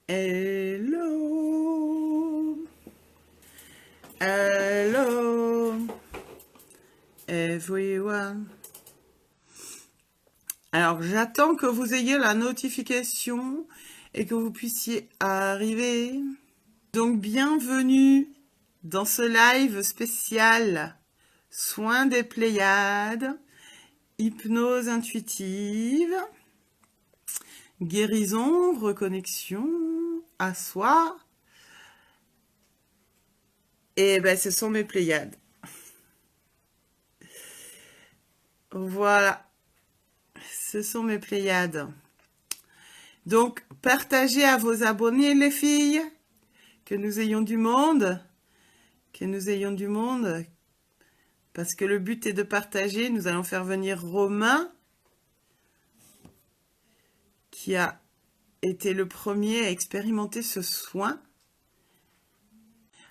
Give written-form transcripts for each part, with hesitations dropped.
Hello, hello, everyone. Alors, j'attends que vous ayez la notification et que vous puissiez arriver. Donc, bienvenue dans ce live spécial Soins des Pléiades, hypnose intuitive, guérison, reconnexion à soi. Et ben, ce sont mes Pléiades. Voilà, ce sont mes Pléiades. Donc, partagez à vos abonnés, les filles, que nous ayons du monde, parce que le but est de partager. Nous allons faire venir Romain, qui a été le premier à expérimenter ce soin.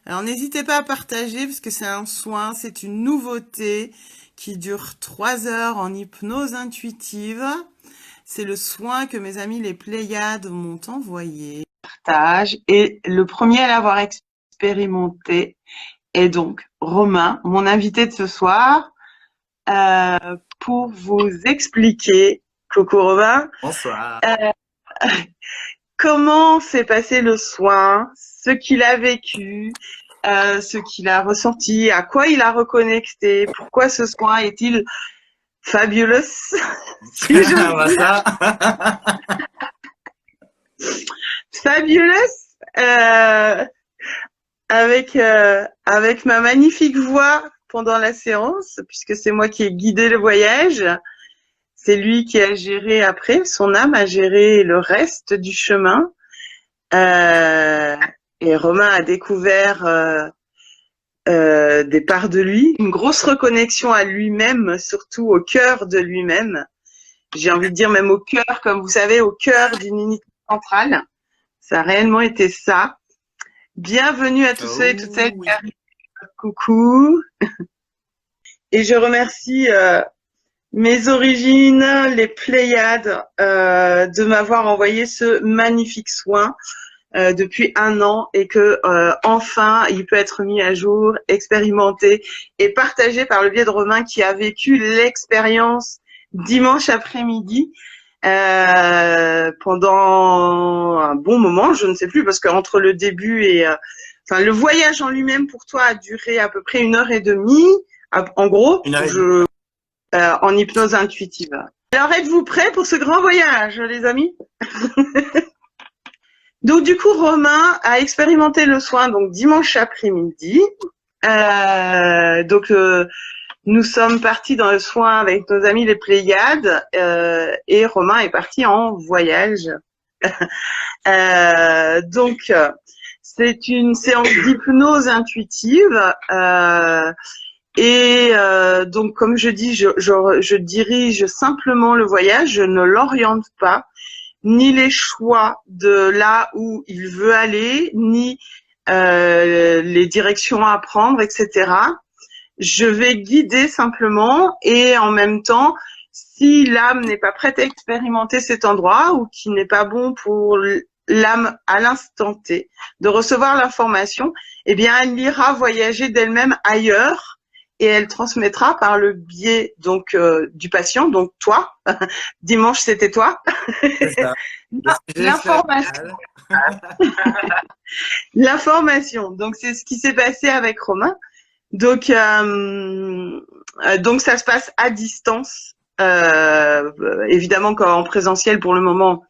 Alors, n'hésitez pas à partager, parce que c'est un soin, c'est une nouveauté qui dure 3 heures en hypnose intuitive. C'est le soin que mes amis les Pléiades m'ont envoyé. Partage. Et le premier à l'avoir expérimenté est donc Romain, mon invité de ce soir, pour vous expliquer, coucou Romain, Bonsoir. comment s'est passé le soin, ce qu'il a vécu, ce qu'il a ressenti, à quoi il a reconnecté, pourquoi ce soin est-il fabulous, si j'ose Bah dire. ça. Fabulous, avec ma magnifique voix pendant la séance, puisque c'est moi qui ai guidé le voyage. C'est lui qui a géré après, son âme a géré le reste du chemin. Et Romain a découvert des parts de lui, une grosse reconnexion à lui-même, surtout au cœur de lui-même. J'ai envie de dire même au cœur, comme vous savez, au cœur d'une unité centrale. Ça a réellement été ça. Bienvenue à tous ceux et toutes celles qui Oui. arrivent. Coucou. Et je remercie mes origines, les Pléiades, de m'avoir envoyé ce magnifique soin depuis 1 an et que enfin il peut être mis à jour, expérimenté et partagé par le biais de Romain qui a vécu l'expérience dimanche après-midi pendant un bon moment, je ne sais plus, parce qu'entre le début et enfin le voyage en lui-même pour toi a duré à peu près 1h30, en gros, Une heure et demie. en hypnose intuitive. Alors êtes-vous prêts pour ce grand voyage, les amis? Donc du coup, Romain a expérimenté le soin donc dimanche après-midi. Nous sommes partis dans le soin avec nos amis les Pléiades et Romain est parti en voyage. C'est une séance d'hypnose intuitive donc comme je dis, je dirige simplement le voyage, je ne l'oriente pas, ni les choix de là où il veut aller, ni les directions à prendre, etc. Je vais guider simplement et en même temps, si l'âme n'est pas prête à expérimenter cet endroit ou qu'il n'est pas bon pour l'âme à l'instant T de recevoir l'information, eh bien, elle ira voyager d'elle-même ailleurs et elle transmettra par le biais donc du patient, donc toi. Dimanche, c'était toi. C'est ça. Le sujet L'information. L'information. Donc, c'est ce qui s'est passé avec Romain. Donc ça se passe à distance. Évidemment qu'en présentiel pour le moment,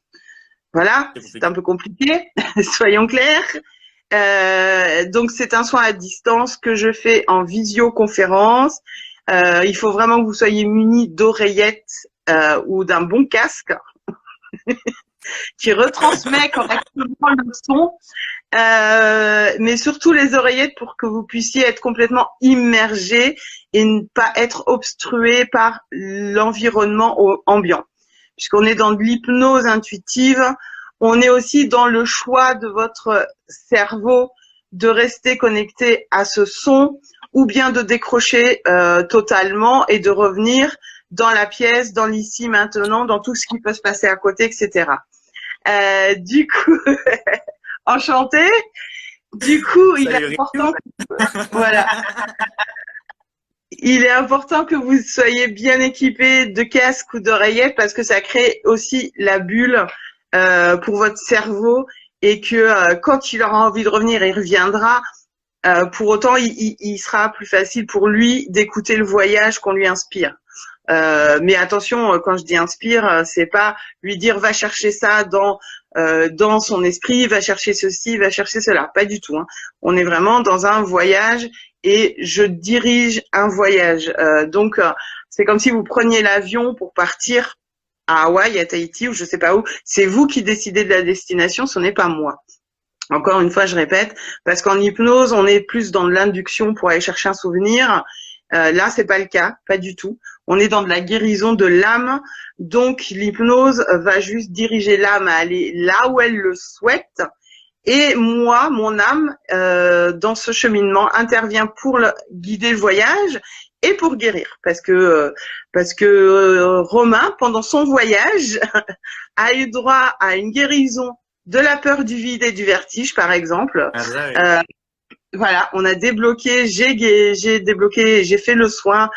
voilà, c'est un peu compliqué, soyons clairs. Donc c'est un soin à distance que je fais en visioconférence. Il faut vraiment que vous soyez munis d'oreillettes ou d'un bon casque qui retransmet correctement le son. Mais surtout les oreillettes pour que vous puissiez être complètement immergé et ne pas être obstrué par l'environnement ambiant. Puisqu'on est dans de l'hypnose intuitive, on est aussi dans le choix de votre cerveau de rester connecté à ce son ou bien de décrocher totalement et de revenir dans la pièce, dans l'ici, maintenant, dans tout ce qui peut se passer à côté, etc. Du coup, Enchantée. Du coup, il est Salut, important voilà. Il est important que vous soyez bien équipé de casque ou d'oreillettes parce que ça crée aussi la bulle pour votre cerveau et que quand il aura envie de revenir, il reviendra. Pour autant, il sera plus facile pour lui d'écouter le voyage qu'on lui inspire. Mais attention, quand je dis inspire, c'est pas lui dire va chercher ça dans son esprit, va chercher ceci, va chercher cela. Pas du tout. Hein. On est vraiment dans un voyage et je dirige un voyage. Donc, c'est comme si vous preniez l'avion pour partir à Hawaï, à Tahiti ou je sais pas où. C'est vous qui décidez de la destination, ce n'est pas moi. Encore une fois, je répète, parce qu'en hypnose, on est plus dans de l'induction pour aller chercher un souvenir. Là, c'est pas le cas, pas du tout. On est dans de la guérison de l'âme, donc l'hypnose va juste diriger l'âme à aller là où elle le souhaite. Et moi, mon âme, dans ce cheminement, intervient pour guider le voyage et pour guérir, parce que Romain, pendant son voyage, a eu droit à une guérison de la peur du vide et du vertige, par exemple. Ah, ça, oui. Voilà, on a débloqué, j'ai débloqué, j'ai fait le soin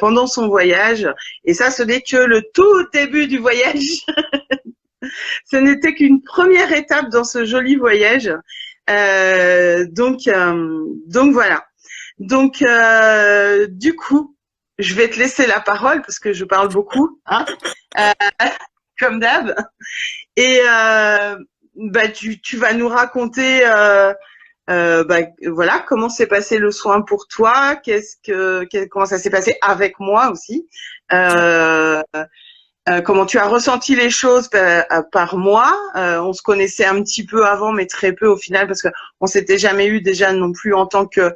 pendant son voyage. Et ça, ce n'est que le tout début du voyage. Ce n'était qu'une première étape dans ce joli voyage. Donc voilà. Donc, du coup, je vais te laisser la parole parce que je parle beaucoup, hein, comme d'hab. Et tu vas nous raconter voilà comment s'est passé le soin pour toi, comment ça s'est passé avec moi aussi, comment tu as ressenti les choses par moi. On se connaissait un petit peu avant, mais très peu au final parce que on s'était jamais eu déjà non plus en tant que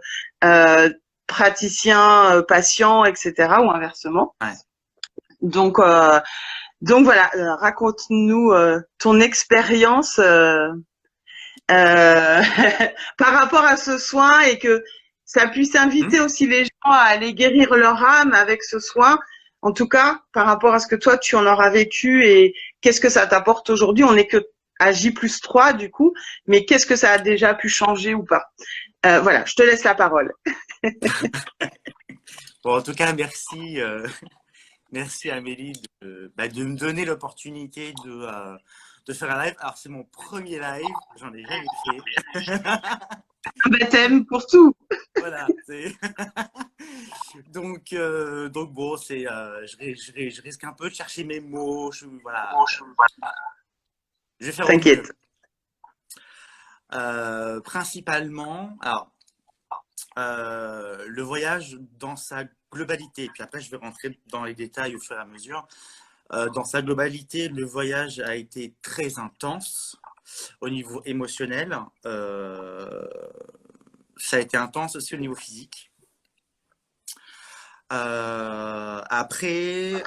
praticien, patient, etc. ou inversement. Ouais. Donc voilà, raconte-nous ton expérience par rapport à ce soin et que ça puisse inviter aussi les gens à aller guérir leur âme avec ce soin. En tout cas, par rapport à ce que toi, tu en auras vécu et qu'est-ce que ça t'apporte aujourd'hui. On n'est que à J+3 du coup, mais qu'est-ce que ça a déjà pu changer ou pas. Voilà, je te laisse la parole. Bon, en tout cas, merci. Merci Amélie de me donner l'opportunité de faire un live. Alors, c'est mon premier live, j'en ai jamais fait. Un baptême pour tout. Voilà. donc bon, je risque un peu de chercher mes mots. Voilà. Je vais faire T'inquiète. Principalement, alors, le voyage dans sa globalité, puis après je vais rentrer dans les détails au fur et à mesure. Dans sa globalité, le voyage a été très intense au niveau émotionnel. Ça a été intense aussi au niveau physique. Après,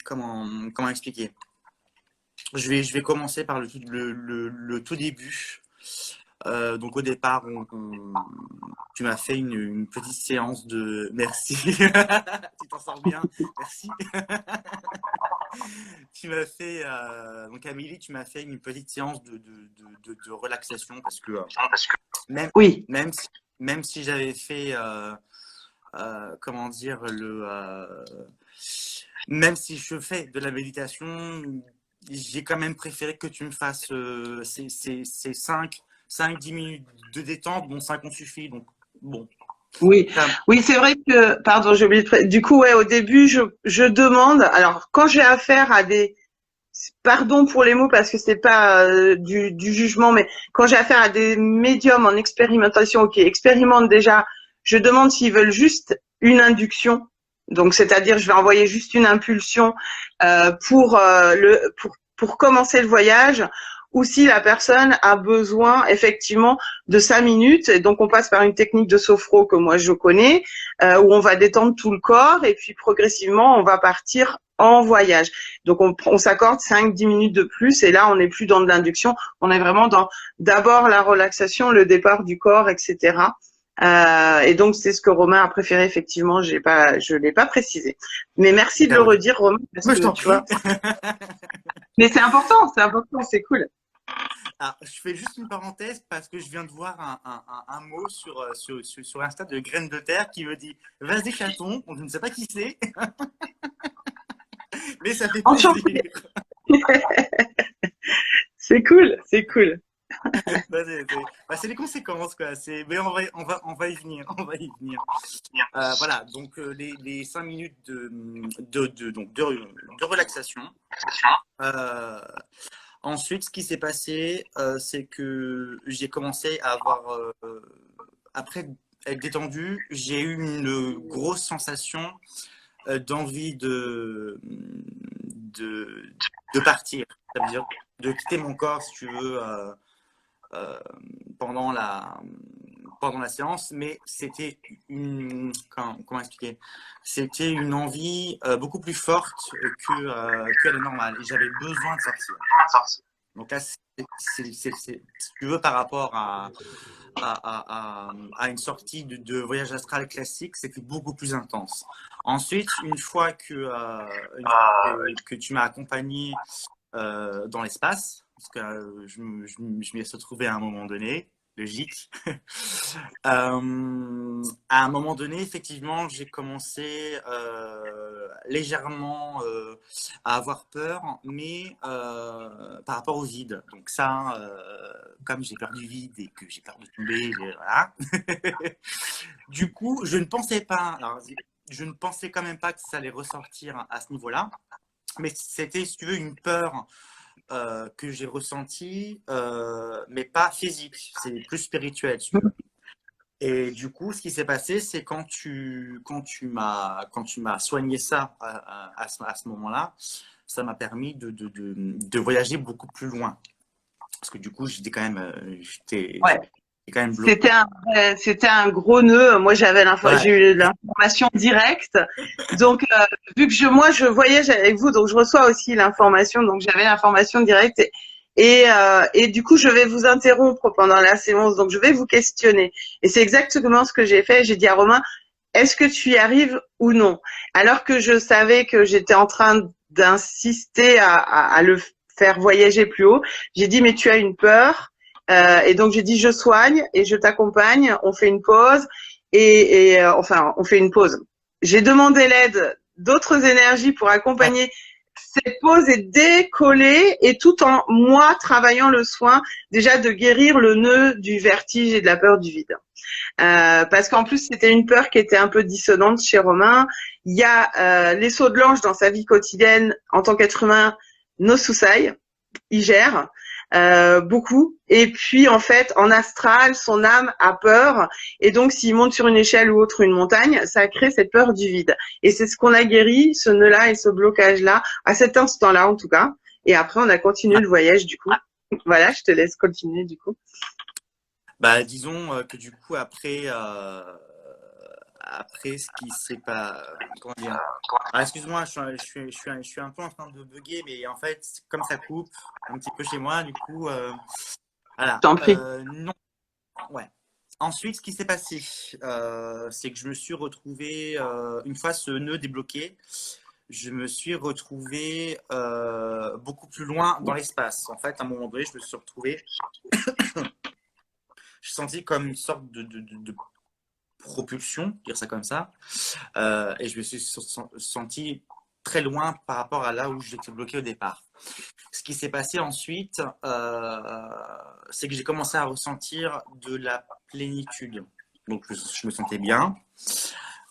comment expliquer? Je vais commencer par le tout début. Donc au départ, tu m'as fait une petite séance de... Merci. Tu t'en sors bien. Merci. Tu m'as fait... Donc Amélie, tu m'as fait une petite séance de relaxation parce que même si j'avais fait... comment dire même si je fais de la méditation, j'ai quand même préféré que tu me fasses ces 5-10 minutes de détente. Bon, 5 on suffit, donc bon. Oui, c'est vrai que, pardon, j'ai oublié du coup, ouais, au début, je demande, alors quand j'ai affaire à pardon pour les mots parce que c'est pas du jugement, mais quand j'ai affaire à des médiums en expérimentation, ok, expérimente déjà, je demande s'ils veulent juste une induction. Donc, c'est-à-dire, je vais envoyer juste une impulsion pour commencer le voyage, ou si la personne a besoin effectivement de 5 minutes. Et donc, on passe par une technique de sophro que moi je connais, où on va détendre tout le corps et puis progressivement, on va partir en voyage. Donc, on s'accorde 5-10 minutes de plus et là, on n'est plus dans de l'induction. On est vraiment dans d'abord la relaxation, le départ du corps, etc. Et donc, c'est ce que Romain a préféré, effectivement. Je l'ai pas précisé. Mais merci de le redire, Romain, parce que tu vois. Mais c'est important, c'est cool. Alors, je fais juste une parenthèse parce que je viens de voir un mot sur Insta de Graines de Terre qui me dit vas-y chaton, je ne sais pas qui c'est, mais ça fait plaisir. C'est cool, c'est cool. C'est les conséquences, quoi. Mais on va y venir, on va y venir. Voilà, donc les 5 minutes de relaxation. Ensuite, ce qui s'est passé, c'est que j'ai commencé à avoir, après être détendu, j'ai eu une grosse sensation d'envie de partir. Ça veut dire de quitter mon corps, si tu veux, pendant la séance, mais c'était comment expliquer, c'était une envie beaucoup plus forte que la normale, et j'avais besoin de sortir. Donc là, si tu veux, par rapport à une sortie de voyage astral classique, c'était beaucoup plus intense. Ensuite, une fois que tu m'as accompagné dans l'espace, parce que je m'y suis retrouvé à un moment donné, logique. À un moment donné, effectivement, j'ai commencé légèrement à avoir peur, mais par rapport au vide. Donc ça, comme j'ai peur du vide et que j'ai peur de tomber, voilà. Du coup, je ne pensais quand même pas que ça allait ressortir à ce niveau-là. Mais c'était, si tu veux, une peur que j'ai ressentie, mais pas physique, c'est plus spirituel. Si tu veux. Et du coup, ce qui s'est passé, c'est quand tu m'as soigné ça à ce moment-là, ça m'a permis de voyager beaucoup plus loin. Parce que du coup, j'étais quand même, bloqué. C'était un gros nœud. Moi, j'ai eu l'information directe. Donc, vu que moi, je voyage avec vous, donc je reçois aussi l'information. Donc, j'avais l'information directe. Et du coup, je vais vous interrompre pendant la séance. Donc, je vais vous questionner. Et c'est exactement ce que j'ai fait. J'ai dit à Romain, est-ce que tu y arrives ou non? Alors que je savais que j'étais en train d'insister à le faire voyager plus haut, j'ai dit, mais tu as une peur. Et donc, j'ai dit, je soigne et je t'accompagne. On fait une pause enfin, on fait une pause. J'ai demandé l'aide d'autres énergies pour accompagner cette pause et décoller, et tout en moi travaillant le soin déjà de guérir le nœud du vertige et de la peur du vide. Parce qu'en plus, c'était une peur qui était un peu dissonante chez Romain. Il y a les sauts de l'ange dans sa vie quotidienne en tant qu'être humain, no susai, il gère. Beaucoup, et puis en fait en astral son âme a peur, et donc s'il monte sur une échelle ou autre, une montagne, ça crée cette peur du vide, et c'est ce qu'on a guéri, ce nœud là et ce blocage là à cet instant là en tout cas, et après on a continué le voyage du coup. Voilà, je te laisse continuer du coup. Bah disons que du coup après ce qui s'est pas, comment dire, excuse-moi, je suis un peu en train de bugger, mais en fait, comme ça coupe un petit peu chez moi, du coup, voilà. T'en prie. Non, ouais. Ensuite, ce qui s'est passé, c'est que je me suis retrouvé, une fois ce nœud débloqué, je me suis retrouvé beaucoup plus loin dans l'espace. En fait, à un moment donné, je me suis retrouvé, je senti comme une sorte de propulsion, dire ça comme ça, et je me suis senti très loin par rapport à là où j'étais bloqué au départ. Ce qui s'est passé ensuite, c'est que j'ai commencé à ressentir de la plénitude. Donc je me sentais bien.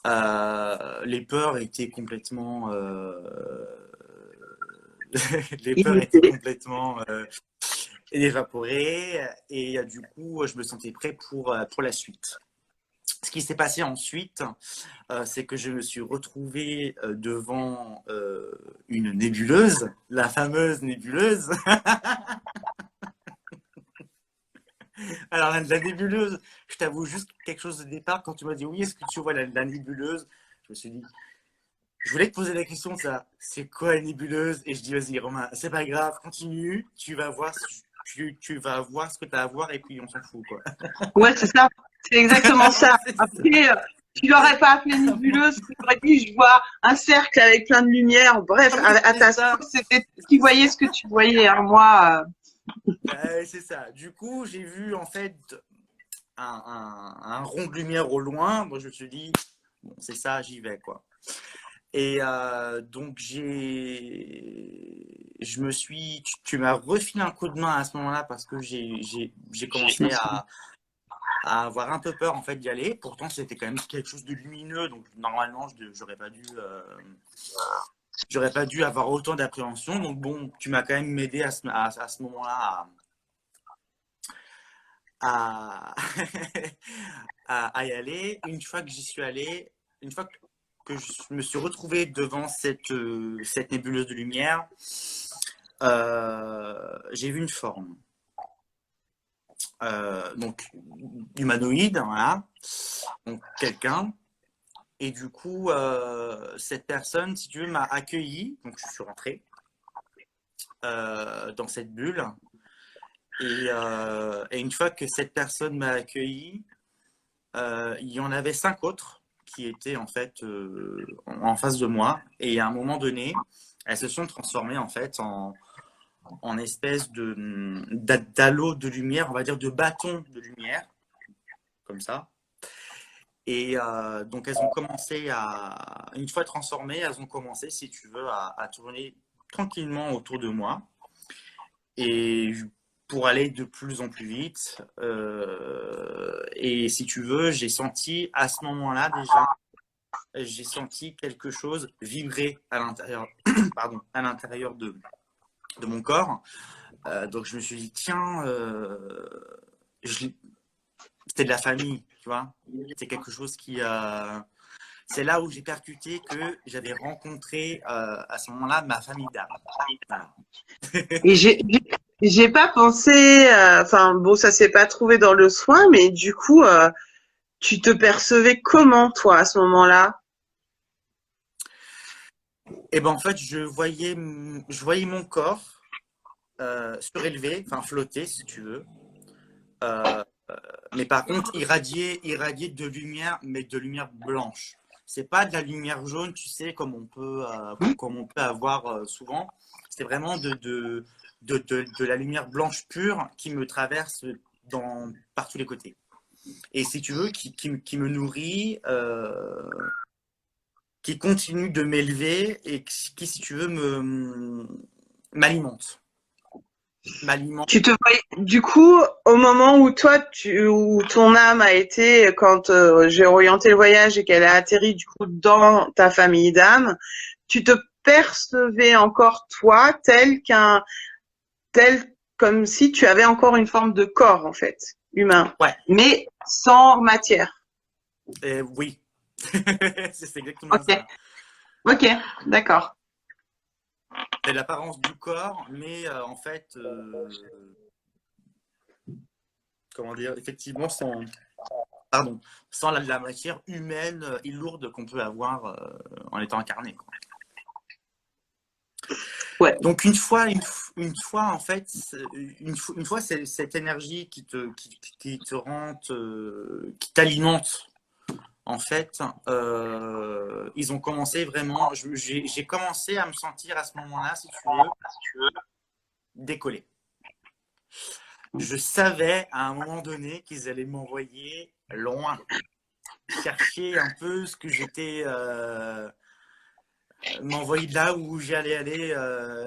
Les peurs étaient complètement évaporées, et du coup je me sentais prêt pour la suite. Ce qui s'est passé ensuite, c'est que je me suis retrouvé devant une nébuleuse, la fameuse nébuleuse. Alors, la nébuleuse, je t'avoue juste quelque chose de départ. Quand tu m'as dit oui, est-ce que tu vois la nébuleuse? Je me suis dit, je voulais te poser la question de ça. C'est quoi la nébuleuse? Et je dis, vas-y, Romain, c'est pas grave, continue. Tu vas voir ce que tu as à voir, et puis on s'en fout, quoi. Ouais, c'est ça. C'est exactement ça. Après, tu l'aurais pas appelé nébuleuse, tu aurais dit, je vois un cercle avec plein de lumière. Bref, à ta source, c'était tu voyais ce que tu voyais. Hein. Moi, C'est ça. Du coup, j'ai vu en fait un rond de lumière au loin. Moi, je me suis dit, bon, c'est ça, j'y vais, quoi. Et donc, tu m'as refilé un coup de main à ce moment-là parce que j'ai commencé à avoir un peu peur en fait d'y aller. Pourtant, c'était quand même quelque chose de lumineux, donc normalement, j'aurais pas dû avoir autant d'appréhension. Donc bon, tu m'as quand même aidé à ce moment-là à, à y aller. Une fois que j'y suis allé, une fois que je me suis retrouvé devant cette nébuleuse de lumière, j'ai vu une forme. Donc humanoïde, voilà. Donc quelqu'un. Et du coup, cette personne, si tu veux, m'a accueilli. Donc je suis rentré dans cette bulle. Et une fois que cette personne m'a accueilli, il y en avait 5 autres qui étaient en fait en face de moi. Et à un moment donné, elles se sont transformées en fait en espèce d'halo de lumière, on va dire de bâton de lumière, comme ça. Et donc elles ont commencé une fois transformées, elles ont commencé, si tu veux, à tourner tranquillement autour de moi. Et pour aller de plus en plus vite. Et si tu veux, j'ai senti à ce moment-là déjà, j'ai senti quelque chose vibrer à l'intérieur, pardon, à l'intérieur de mon corps. Donc je me suis dit, tiens, c'était de la famille, tu vois. C'est quelque chose qui... c'est là où j'ai percuté que j'avais rencontré à ce moment-là ma famille d'âme. Voilà. Et j'ai pas pensé, enfin bon, ça s'est pas trouvé dans le soin, mais du coup, tu te percevais comment toi à ce moment-là? Et ben en fait, je voyais mon corps surélevé, enfin flotter si tu veux. Euh, mais par contre, irradier de lumière, mais de lumière blanche. C'est pas de la lumière jaune, tu sais, comme on peut avoir souvent. C'est vraiment de la lumière blanche pure qui me traverse par tous les côtés. Et si tu veux, qui me nourrit, qui continue de m'élever et qui, si tu veux, m'alimente. Tu te voyais, du coup, au moment où où ton âme a été, quand j'ai orienté le voyage et qu'elle a atterri du coup dans ta famille d'âmes, tu te percevais encore toi tel comme si tu avais encore une forme de corps en fait, humain, Ouais, mais sans matière. oui, c'est exactement Ok, ça. ok, d'accord. C'est l'apparence du corps, mais en fait, comment dire, effectivement, pardon, sans la matière humaine et lourde qu'on peut avoir en étant incarné, quoi. Ouais. Donc une fois en fait, une fois cette énergie qui te rend, qui t'alimente, en fait, ils ont commencé vraiment. J'ai commencé à me sentir à ce moment-là, si tu veux, décoller. Je savais à un moment donné qu'ils allaient m'envoyer loin, chercher un peu ce que j'étais, m'envoyer de là où j'allais aller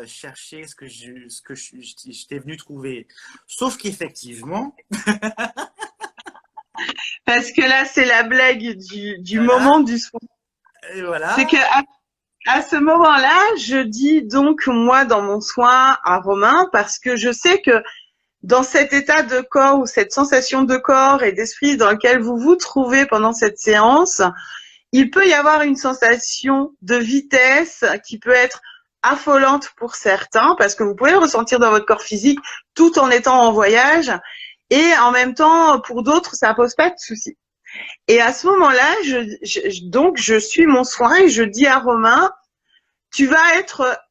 chercher ce que j'étais venu trouver. Sauf qu'effectivement, Parce que là, c'est la blague du voilà, moment du soir. et C'est voilà, que à ce moment-là, je dis donc moi dans mon soin à Romain parce que je sais que dans cet état de corps ou cette sensation de corps et d'esprit dans lequel vous vous trouvez pendant cette séance, il peut y avoir une sensation de vitesse qui peut être affolante pour certains parce que vous pouvez le ressentir dans votre corps physique tout en étant en voyage et en même temps pour d'autres ça pose pas de souci. Et à ce moment-là, donc je suis mon soin et je dis à Romain,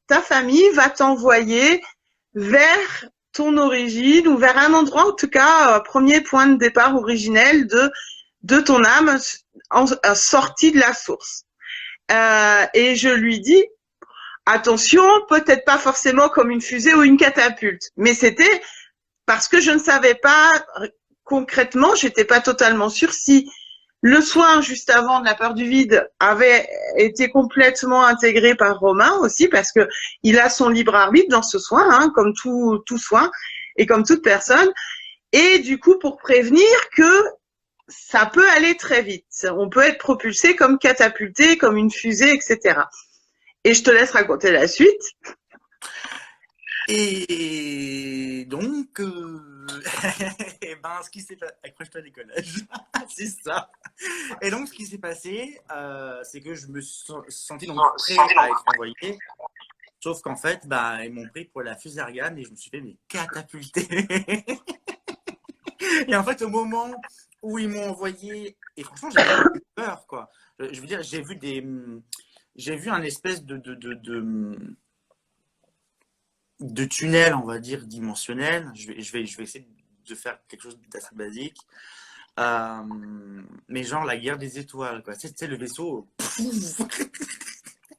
ta famille va t'envoyer vers ton origine ou vers un endroit, en tout cas, premier point de départ originel de ton âme sortie de la source. Et je lui dis, attention, peut-être pas forcément comme une fusée ou une catapulte, mais c'était parce que je ne savais pas concrètement, j'étais pas totalement sûre si le soin juste avant de la peur du vide avait été complètement intégré par Romain aussi, parce que il a son libre arbitre dans ce soin, hein, comme tout soin et comme toute personne. Et du coup, pour prévenir que ça peut aller très vite, on peut être propulsé comme catapulté, comme une fusée, etc. Et je te laisse raconter la suite. Et donc, et ben, ce qui s'est passé, accroche-toi décollage, c'est ça. Et donc, ce qui s'est passé, c'est que je me suis senti donc prêt à être envoyé. Sauf qu'en fait, bah, ils m'ont pris pour la fusée Ariane et je me suis fait mais catapulter. Et en fait, au moment où ils m'ont envoyé, et franchement, j'ai eu peur, quoi. Je veux dire, j'ai vu un espèce de tunnel, on va dire, dimensionnel. Je vais essayer de faire quelque chose d'assez basique. Mais genre la guerre des étoiles, quoi. Tu sais, le vaisseau.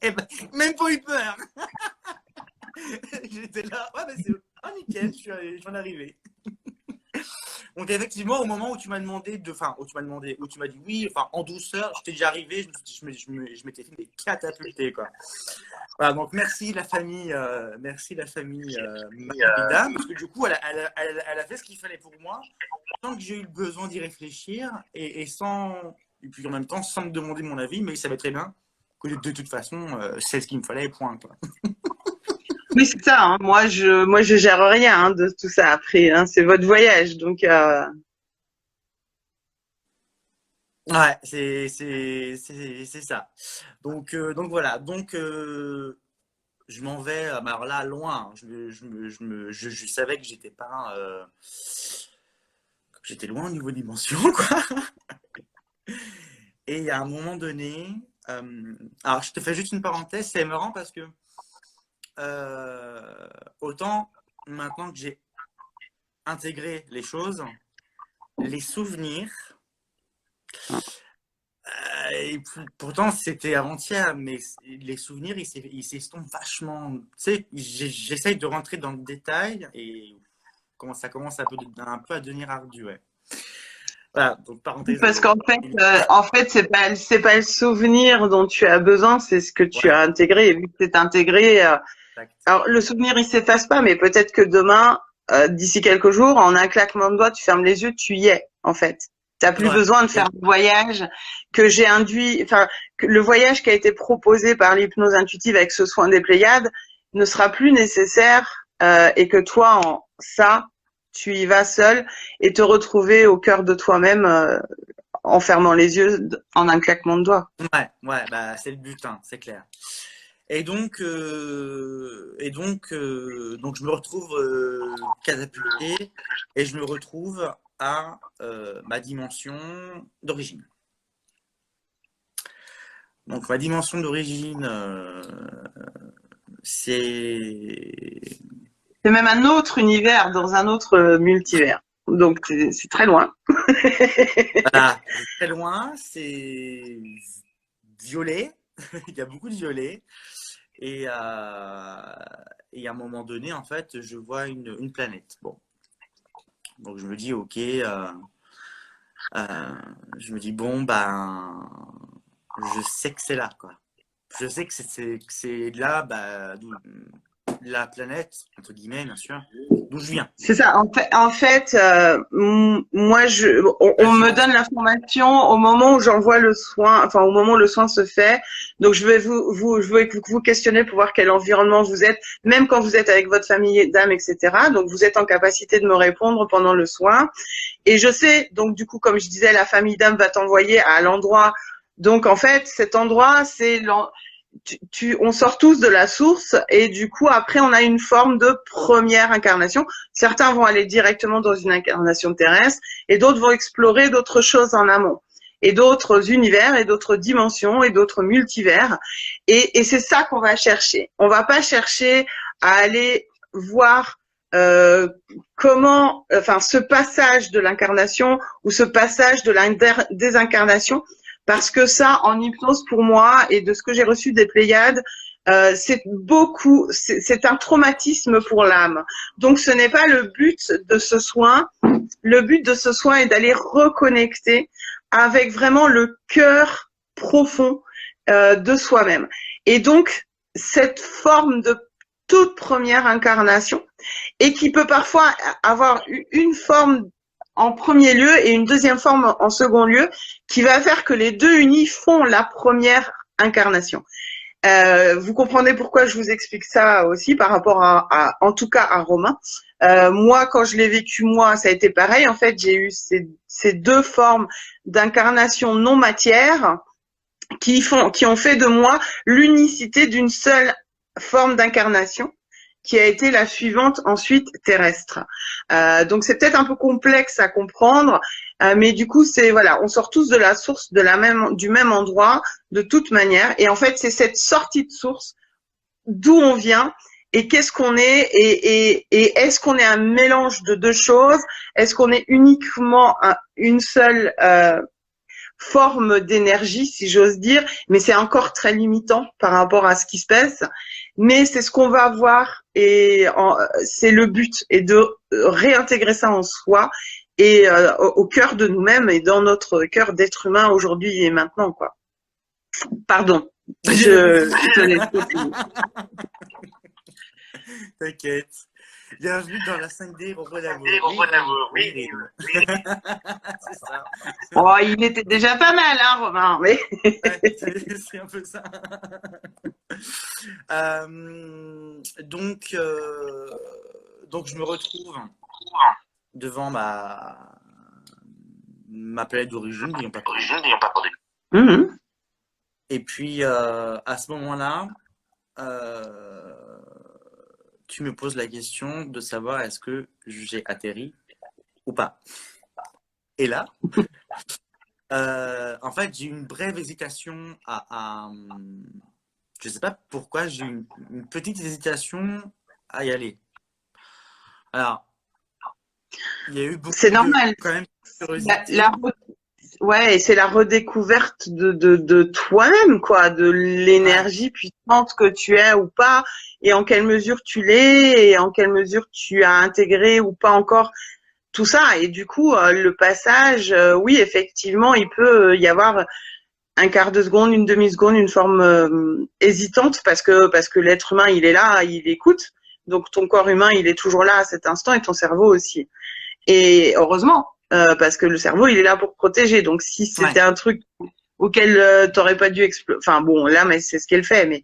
Et ben, même pas eu peur. J'étais là, ouais, mais c'est nickel, je viens d'arriver. Donc effectivement, au moment où tu m'as demandé où tu m'as dit oui, enfin en douceur, j'étais déjà arrivé, je m'étais fait des catapultés, quoi. Voilà, donc merci la famille Madame, parce que du coup, elle a fait ce qu'il fallait pour moi, sans que j'ai eu le besoin d'y réfléchir et puis en même temps sans me demander mon avis, mais il savait très bien que de toute façon, c'est ce qu'il me fallait, point, quoi. Oui, c'est ça. Hein. Moi, je gère rien hein, de tout ça après. Hein. C'est votre voyage, donc. Ouais, c'est ça. Donc voilà. Donc je m'en vais. Alors là, loin. Je savais que j'étais pas. J'étais loin au niveau dimension, quoi. Et à un moment donné. Alors, je te fais juste une parenthèse. C'est marrant parce que autant maintenant que j'ai intégré les choses, les souvenirs. Et pourtant, c'était avant-hier, mais les souvenirs, ils s'estompent vachement. Tu sais, j'essaye de rentrer dans le détail et ça commence un peu à devenir ardu, ouais. Voilà, donc parenthèse. Parce qu'en fait, c'est pas le souvenir dont tu as besoin, c'est ce que tu as intégré. Et vu que c'est intégré, alors le souvenir il s'efface pas, mais peut-être que demain, d'ici quelques jours, en un claquement de doigts, tu fermes les yeux, tu y es en fait. T'as plus besoin de faire le voyage que j'ai induit, enfin, le voyage qui a été proposé par l'hypnose intuitive avec ce soin des Pléiades ne sera plus nécessaire et que toi, en ça, tu y vas seul et te retrouver au cœur de toi-même en fermant les yeux en un claquement de doigts. Ouais, bah c'est le but, hein, c'est clair. Et donc je me retrouve catapulté et je me retrouve à ma dimension d'origine. Donc ma dimension d'origine, c'est même un autre univers dans un autre multivers. Donc c'est très loin. Voilà, très loin, c'est violet. Il y a beaucoup de violet. Et à un moment donné, en fait, je vois une planète. Bon. Donc je me dis, ok, je me dis, bon, ben, je sais que c'est là, quoi. Je sais que c'est là, bah, la planète, entre guillemets, bien sûr, d'où je viens. C'est ça. En fait, moi, on me donne l'information au moment où j'envoie le soin, enfin au moment où le soin se fait. Donc, je vais vous questionner pour voir quel environnement vous êtes, même quand vous êtes avec votre famille d'âme, etc. Donc, vous êtes en capacité de me répondre pendant le soin. Et je sais, donc du coup, comme je disais, la famille d'âme va t'envoyer à l'endroit. Donc, en fait, cet endroit, c'est on sort tous de la source et du coup après on a une forme de première incarnation. Certains vont aller directement dans une incarnation terrestre et d'autres vont explorer d'autres choses en amont et d'autres univers et d'autres dimensions et d'autres multivers et c'est ça qu'on va chercher. On va pas chercher à aller voir comment, enfin ce passage de l'incarnation ou ce passage de la désincarnation. Parce que ça, en hypnose, pour moi, et de ce que j'ai reçu des Pléiades, c'est un traumatisme pour l'âme. Donc ce n'est pas le but de ce soin. Le but de ce soin est d'aller reconnecter avec vraiment le cœur profond de soi-même. Et donc cette forme de toute première incarnation, et qui peut parfois avoir une forme en premier lieu et une deuxième forme en second lieu, qui va faire que les deux unis font la première incarnation. Vous comprenez pourquoi je vous explique ça aussi par rapport en tout cas à Romain. Moi, quand je l'ai vécu, moi, ça a été pareil. En fait, j'ai eu ces deux formes d'incarnation non matière qui ont fait de moi l'unicité d'une seule forme d'incarnation, qui a été la suivante ensuite terrestre. Donc c'est peut-être un peu complexe à comprendre, mais du coup c'est voilà, on sort tous de la source du même endroit de toute manière, et en fait c'est cette sortie de source d'où on vient et qu'est-ce qu'on est, et est-ce qu'on est un mélange de deux choses, est-ce qu'on est uniquement une seule forme d'énergie, si j'ose dire, mais c'est encore très limitant par rapport à ce qui se passe. Mais c'est ce qu'on va voir, et c'est le but, et de réintégrer ça en soi et au cœur de nous-mêmes et dans notre cœur d'être humain aujourd'hui et maintenant, quoi. Pardon, je te laisse continuer. T'inquiète. Bienvenue dans la 5D Robot d'amour. Oui. C'est ça. Oh, il était déjà pas mal, hein, Romain. Mais... ouais, c'est un peu ça. Donc, je me retrouve devant ma planète d'origine, n'ayant pas parlé. Mmh. Et puis, à ce moment-là, tu me poses la question de savoir est-ce que j'ai atterri ou pas. Et là, en fait, j'ai eu une brève hésitation je ne sais pas pourquoi, j'ai eu une petite hésitation à y aller. Alors, il y a eu beaucoup c'est normal. Quand même, curiosité. Ouais, et c'est la redécouverte de toi-même, quoi, de l'énergie puissante que tu es ou pas, et en quelle mesure tu l'es, et en quelle mesure tu as intégré ou pas encore tout ça. Et du coup, le passage, oui, effectivement, il peut y avoir un quart de seconde, une demi-seconde, une forme hésitante, parce que l'être humain, il est là, il écoute. Donc ton corps humain, il est toujours là à cet instant, et ton cerveau aussi. Et heureusement, parce que le cerveau, il est là pour protéger. Donc, si c'était un truc auquel t'aurais pas dû enfin bon, là, mais c'est ce qu'elle fait.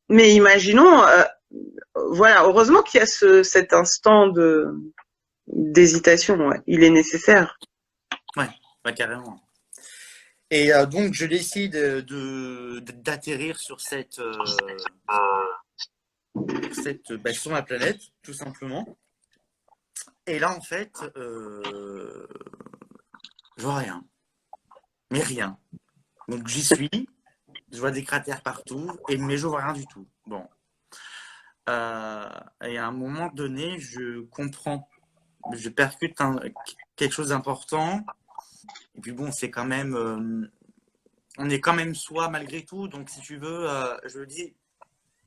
Mais imaginons, voilà, heureusement qu'il y a cet instant d'hésitation. Ouais. Il est nécessaire. Ouais, carrément. Et donc, je décide d'atterrir sur sur ma planète, tout simplement. Et là, en fait, je vois rien. Mais rien. Donc, j'y suis. Je vois des cratères partout, mais je vois rien du tout. Bon. Et à un moment donné, je comprends. Je percute quelque chose d'important. Et puis bon, c'est quand même... on est quand même soi malgré tout. Donc, si tu veux, je me dis,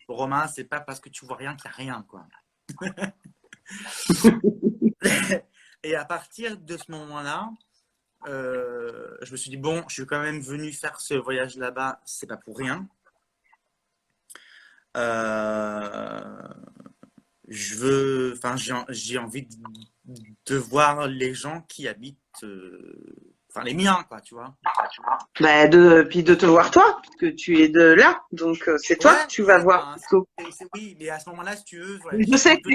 Romain, c'est pas parce que tu vois rien qu'il n'y a rien, quoi. Et à partir de ce moment-là, je me suis dit, bon, je suis quand même venu faire ce voyage là-bas, c'est pas pour rien. J'ai envie de voir les gens qui habitent, les miens, quoi, tu vois. Puis de te voir toi, parce que tu es de là, donc c'est toi que tu vas voir. Oui, mais à ce moment-là, si tu veux... Je sais que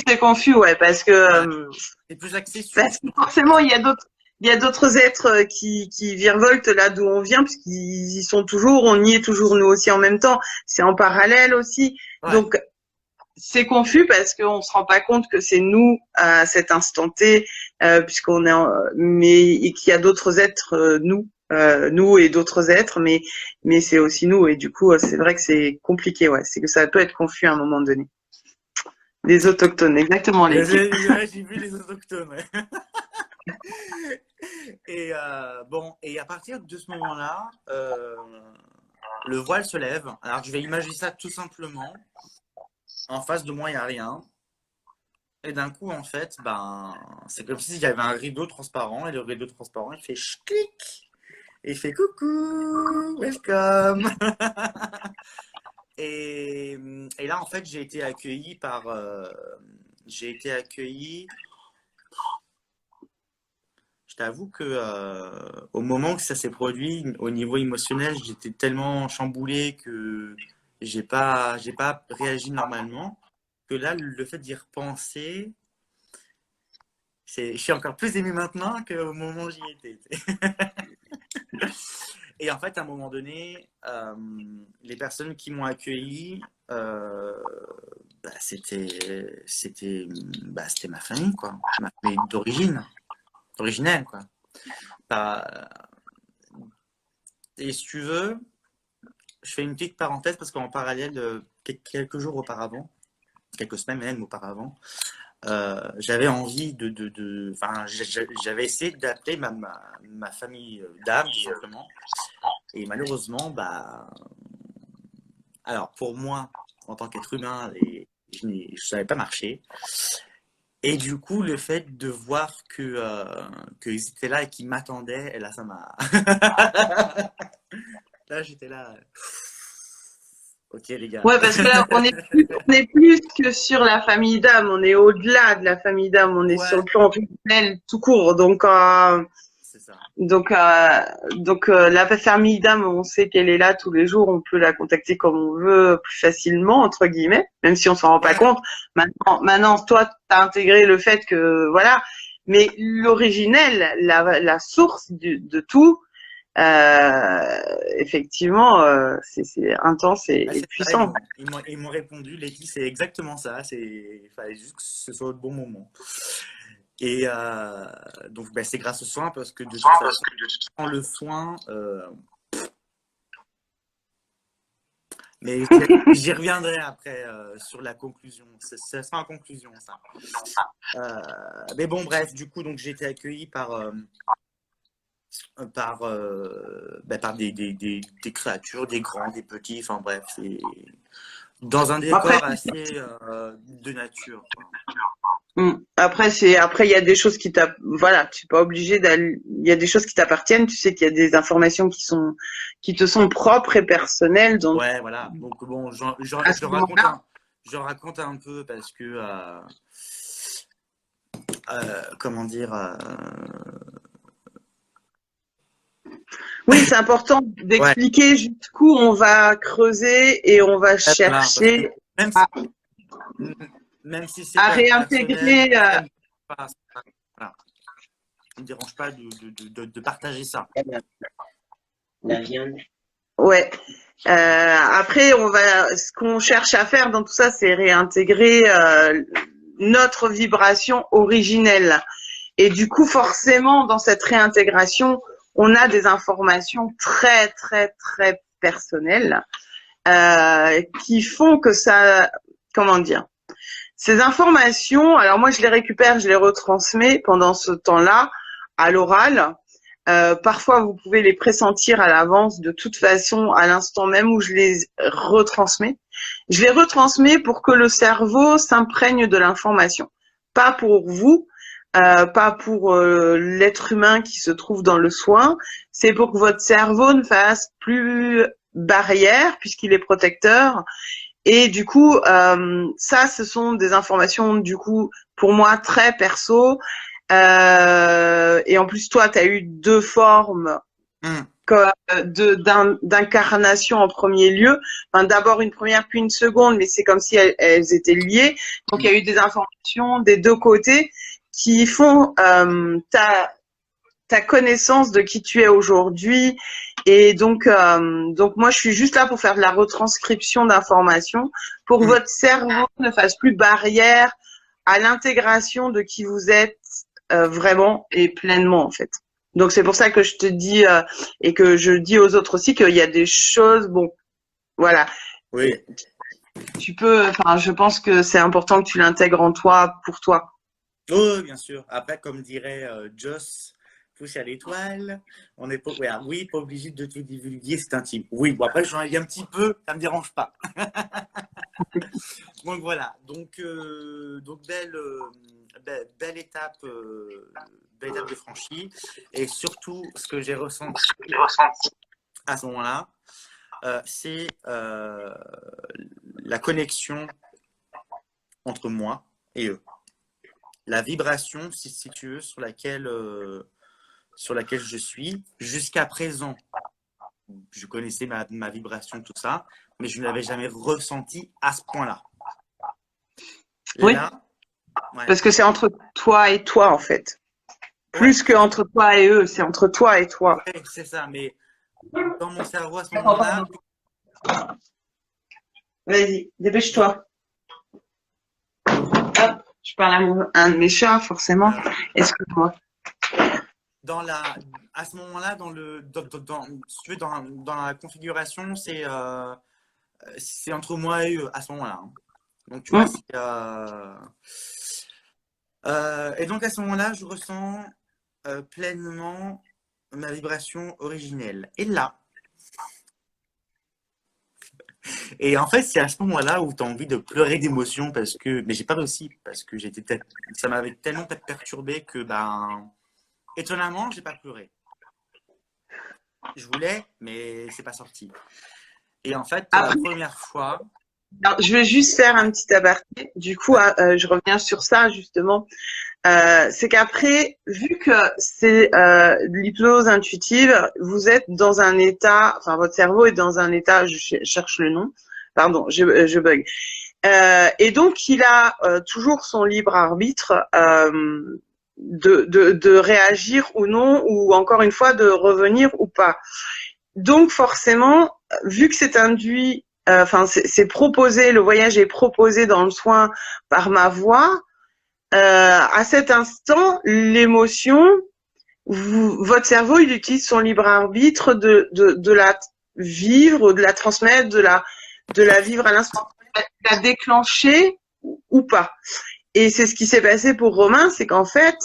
c'est confus, ouais, parce que... c'est plus axé sur... Parce que forcément, il y a d'autres êtres qui virevoltent là d'où on vient, puisqu'ils y sont toujours, on y est toujours nous aussi en même temps, c'est en parallèle aussi. Ouais. Donc, c'est confus parce qu'on se rend pas compte que c'est nous à cet instant T, puisqu'on est et qu'il y a d'autres êtres, nous et d'autres êtres, mais c'est aussi nous, et du coup, c'est vrai que c'est compliqué, ouais, c'est que ça peut être confus à un moment donné. Les autochtones, exactement. J'ai vu les autochtones, ouais. Et et à partir de ce moment-là, le voile se lève. Alors, je vais imaginer ça tout simplement. En face de moi, il n'y a rien. Et d'un coup, en fait, ben, c'est comme s'il y avait un rideau transparent. Et le rideau transparent, il fait clic. Et il fait coucou, welcome. Et là, en fait, j'ai été accueilli par. J'ai été accueilli. Je t'avoue que au moment que ça s'est produit, au niveau émotionnel, j'étais tellement chamboulé que j'ai pas réagi normalement. Que là, le fait d'y repenser, je suis encore plus ému maintenant qu'au moment où j'y étais. Et en fait, à un moment donné, les personnes qui m'ont accueilli, bah, c'était ma famille, quoi. Ma famille d'origine, originelle, quoi. Bah, et si tu veux, je fais une petite parenthèse parce qu'en parallèle, quelques jours auparavant, quelques semaines même auparavant, j'avais envie enfin, j'avais essayé d'appeler ma famille d'âme, tout simplement. Et malheureusement, bah, alors pour moi, en tant qu'être humain, je ne savais pas marcher. Et du coup, le fait de voir qu'ils étaient là et qu'ils m'attendaient, et là, ça m'a. Là, j'étais là. Ok, les gars. Ouais, parce que là, on est plus que sur la famille d'âme, on est au-delà de la famille d'âme, on est sur le Ouais, plan personnel tout court. c'est ça. La famille d'âme, on sait qu'elle est là tous les jours, on peut la contacter comme on veut, plus facilement, entre guillemets, même si on s'en rend pas Ouais, compte. Maintenant, toi, tu as intégré le fait que, voilà, mais l'originel, la source de tout, effectivement, c'est intense bah, et c'est ça, puissant. ils m'ont répondu, Letty, c'est exactement ça. Il fallait juste que ce soit au bon moment. Et donc, bah, c'est grâce au soin parce que de toute façon, sans le soin, mais j'y reviendrai après sur la conclusion. Ça sera en conclusion, ça. Mais bon, bref, du coup, donc j'ai été accueilli par des créatures, des grands, des petits, enfin bref, c'est dans un Après, décor assez de nature, quoi. après, il y a des choses voilà, tu n'es pas obligé d'aller, il y a des choses qui t'appartiennent, tu sais qu'il y a des informations qui te sont propres et personnelles, donc, Ouais, voilà. Donc bon, à ce moment-là. je raconte un peu parce que comment dire Oui, c'est important ouais, d'expliquer jusqu'où on va creuser et on va voilà, parce que chercher même à, si, même si c'est à personnel, réintégrer, ça me dérange pas, voilà. Ça me dérange pas de partager ça. la viande. Ouais. Après, ce qu'on cherche à faire dans tout ça, c'est réintégrer notre vibration originelle. Et du coup, forcément, dans cette réintégration, on a des informations très, très, très personnelles qui font que ça, comment dire, ces informations, alors moi je les récupère, je les retransmets pendant ce temps-là à l'oral. Parfois, vous pouvez les pressentir à l'avance, de toute façon, à l'instant même où je les retransmets. Je les retransmets pour que le cerveau s'imprègne de l'information. Pas pour vous, pas pour l'être humain qui se trouve dans le soin. C'est pour que votre cerveau ne fasse plus barrière, puisqu'il est protecteur. Et du coup, ça, ce sont des informations, du coup, pour moi, très perso. Et en plus, toi, tu as eu deux formes Mm. d'incarnation en premier lieu. Enfin, d'abord une première, puis une seconde, mais c'est comme si elles étaient liées. Donc, il y a eu des informations des deux côtés qui font ta connaissance de qui tu es aujourd'hui. Et donc moi, je suis juste là pour faire de la retranscription d'informations, pour que Mm. votre cerveau ne fasse plus barrière à l'intégration de qui vous êtes vraiment et pleinement, en fait. Donc c'est pour ça que je te dis et que je dis aux autres aussi qu'il y a des choses, bon, voilà. Oui. Tu peux, enfin, je pense que c'est important que tu l'intègres en toi, pour toi. Oh, bien sûr. Après, comme dirait Joss, toucher à l'étoile. On n'est pas, ouais, oui, pas obligé de tout divulguer, c'est intime. Oui, bon après j'en ai un petit peu, ça me dérange pas. Donc voilà, donc belle étape de franchie. Et surtout, ce que j'ai ressenti à ce moment-là, c'est la connexion entre moi et eux. La vibration, si tu veux, sur laquelle je suis. Jusqu'à présent, je connaissais ma vibration, tout ça, mais je ne l'avais jamais ressenti à ce point-là. Oui, Là, ouais. parce que c'est entre toi et toi, en fait. Plus Ouais. que entre toi et eux, c'est entre toi et toi. Ouais, c'est ça, mais dans mon cerveau à ce moment-là, Vas-y, dépêche-toi. Hop, je parle à un de mes chats, forcément. Excuse-moi. à ce moment-là, si tu veux, dans la configuration, c'est entre moi et eux à ce moment-là. Hein. Donc, tu vois, et donc à ce moment-là, je ressens pleinement ma vibration originelle. Et en fait, c'est à ce moment-là où tu as envie de pleurer d'émotion mais j'ai pas réussi parce que ça m'avait tellement perturbé que, étonnamment, j'ai pas pleuré. Je voulais, mais c'est pas sorti. Et en fait, pour la première fois. Alors, je vais juste faire un petit aparté. Du coup, je reviens sur ça justement. C'est qu'après, vu que c'est l'hypnose intuitive, vous êtes dans un état, enfin votre cerveau est dans un état, je cherche le nom, pardon, je bug. Et donc il a toujours son libre arbitre de réagir ou non, ou encore une fois de revenir ou pas. Donc forcément, vu que c'est induit, enfin c'est proposé, le voyage est proposé dans le soin par ma voix. À cet instant, l'émotion, votre cerveau, il utilise son libre arbitre de la vivre, de la transmettre, de la vivre à l'instant, de la déclencher ou pas. Et c'est ce qui s'est passé pour Romain, c'est qu'en fait,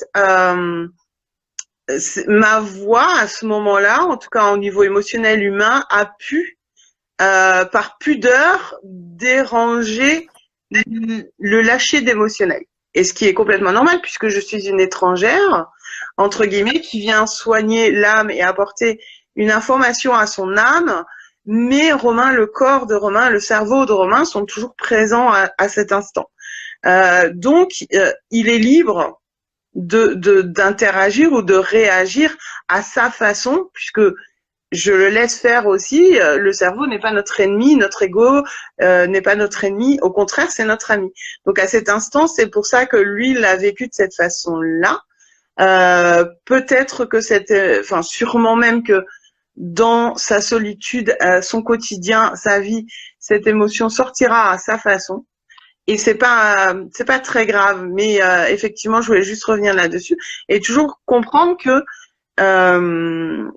ma voix à ce moment-là, en tout cas au niveau émotionnel humain, a pu, par pudeur, déranger le lâcher d'émotionnel. Et ce qui est complètement normal puisque je suis une étrangère, entre guillemets, qui vient soigner l'âme et apporter une information à son âme. Mais Romain, le corps de Romain, le cerveau de Romain sont toujours présents à cet instant. Donc, il est libre d'interagir ou de réagir à sa façon, puisque je le laisse faire aussi. Le cerveau n'est pas notre ennemi, notre ego n'est pas notre ennemi. Au contraire, c'est notre ami. Donc à cet instant, c'est pour ça que lui l'a vécu de cette façon-là. Peut-être que enfin sûrement même que dans sa solitude, son quotidien, sa vie, cette émotion sortira à sa façon. Et c'est pas très grave. Mais effectivement, je voulais juste revenir là-dessus et toujours comprendre que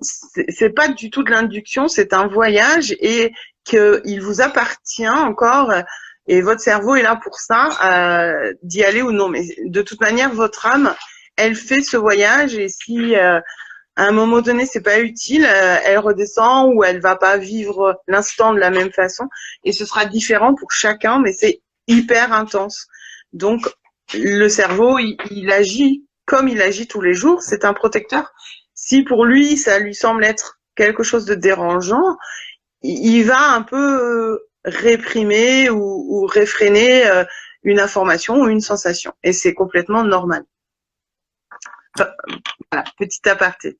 c'est pas du tout de l'induction, c'est un voyage et qu'il vous appartient encore et votre cerveau est là pour ça, d'y aller ou non. Mais de toute manière, votre âme, elle fait ce voyage et si à un moment donné c'est pas utile, elle redescend ou elle va pas vivre l'instant de la même façon et ce sera différent pour chacun, mais c'est hyper intense. Donc le cerveau, il agit comme il agit tous les jours, c'est un protecteur. Si pour lui, ça lui semble être quelque chose de dérangeant, il va un peu réprimer ou réfréner une information ou une sensation. Et c'est complètement normal. Enfin, voilà, petit aparté.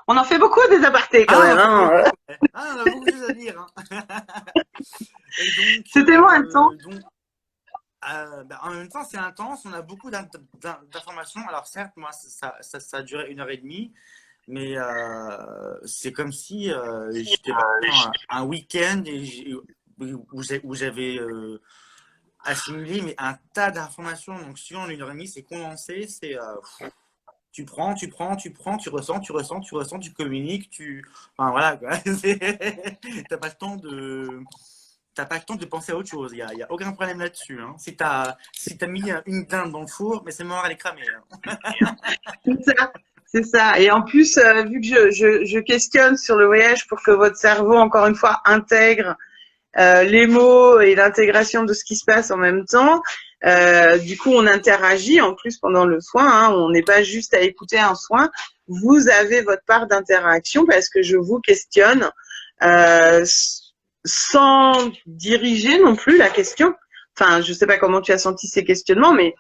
On en fait beaucoup des apartés quand même. Hein. On a beaucoup de choses à dire. Hein. C'était moins intense. En même temps, c'est intense. On a beaucoup d'informations. Alors certes, moi, ça a duré 1h30, mais c'est comme si j'étais un week-end où j'avais assimilé mais un tas d'informations. Donc si en 1h30, c'est condensé, c'est tu prends, tu ressens, tu communiques, enfin voilà quoi. T'as pas le temps de. T'as pas le temps de penser à autre chose, il n'y a aucun problème là-dessus. Hein. Si t'as mis une dinde dans le four, mais c'est mort, elle est cramée. Hein. C'est ça. C'est ça. Et en plus, vu que je questionne sur le voyage pour que votre cerveau, encore une fois, intègre les mots et l'intégration de ce qui se passe en même temps, du coup, on interagit en plus pendant le soin. Hein, on n'est pas juste à écouter un soin. Vous avez votre part d'interaction parce que je vous questionne sans diriger non plus la question. Enfin, je sais pas comment tu as senti ces questionnements, mais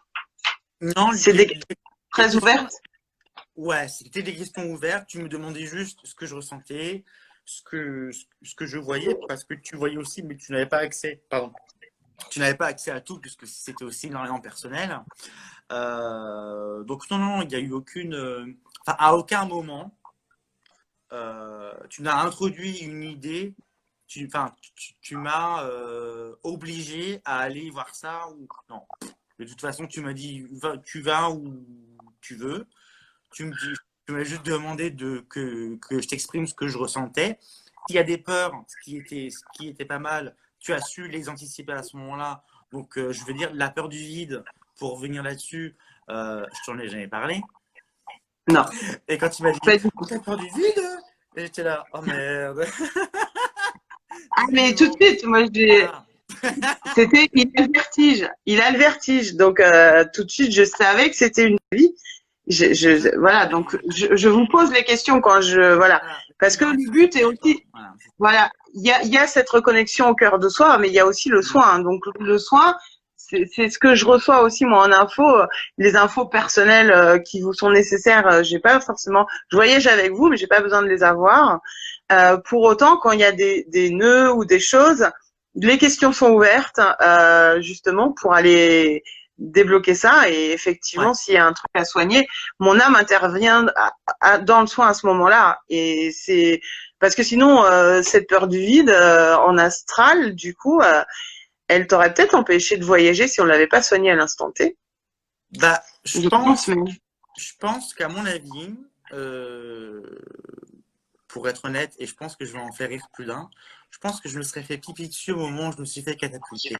Non, c'est des questions très questions, ouvertes. ouais, c'était des questions ouvertes. Tu me demandais juste ce que je ressentais, ce que je voyais, parce que tu voyais aussi, mais tu n'avais pas accès. Pardon. Tu n'avais pas accès à tout, puisque c'était aussi énormément personnel. Donc, non, il n'y a eu aucune. Enfin, à aucun moment, tu n'as introduit une idée. Tu m'as obligé à aller voir ça ou non. De toute façon, tu m'as dit tu vas où tu veux. Tu m'as juste demandé que je t'exprime ce que je ressentais. S'il y a des peurs, ce qui était pas mal, tu as su les anticiper à ce moment-là. Donc, je veux dire, la peur du vide, pour revenir là-dessus, je t'en ai jamais parlé. Non. Et quand tu m'as dit, t'as peur du vide? Et j'étais là, oh merde. Ah, mais tout de suite, moi, c'était, il a le vertige. Il a le vertige. Donc, tout de suite, je savais que c'était une vie. Voilà. Donc, je vous pose les questions quand voilà. Parce que le but est aussi, voilà, il y a cette reconnexion au cœur de soi, mais il y a aussi le soin. Hein. Donc, le soin, c'est ce que je reçois aussi, moi, en info. Les infos personnelles qui vous sont nécessaires, j'ai pas forcément, je voyage avec vous, mais j'ai pas besoin de les avoir. Pour autant, quand il y a des nœuds ou des choses, les questions sont ouvertes, justement, pour aller débloquer ça. Et effectivement, s'il y a un truc à soigner, mon âme intervient dans le soin à ce moment-là. Et c'est parce que sinon, cette peur du vide en astral, du coup, elle t'aurait peut-être empêché de voyager si on l'avait pas soigné à l'instant T. Bah, je pense qu'à mon avis, pour être honnête, et je pense que je vais en faire rire plus d'un, je pense que je me serais fait pipi dessus au moment où je me suis fait catapulter.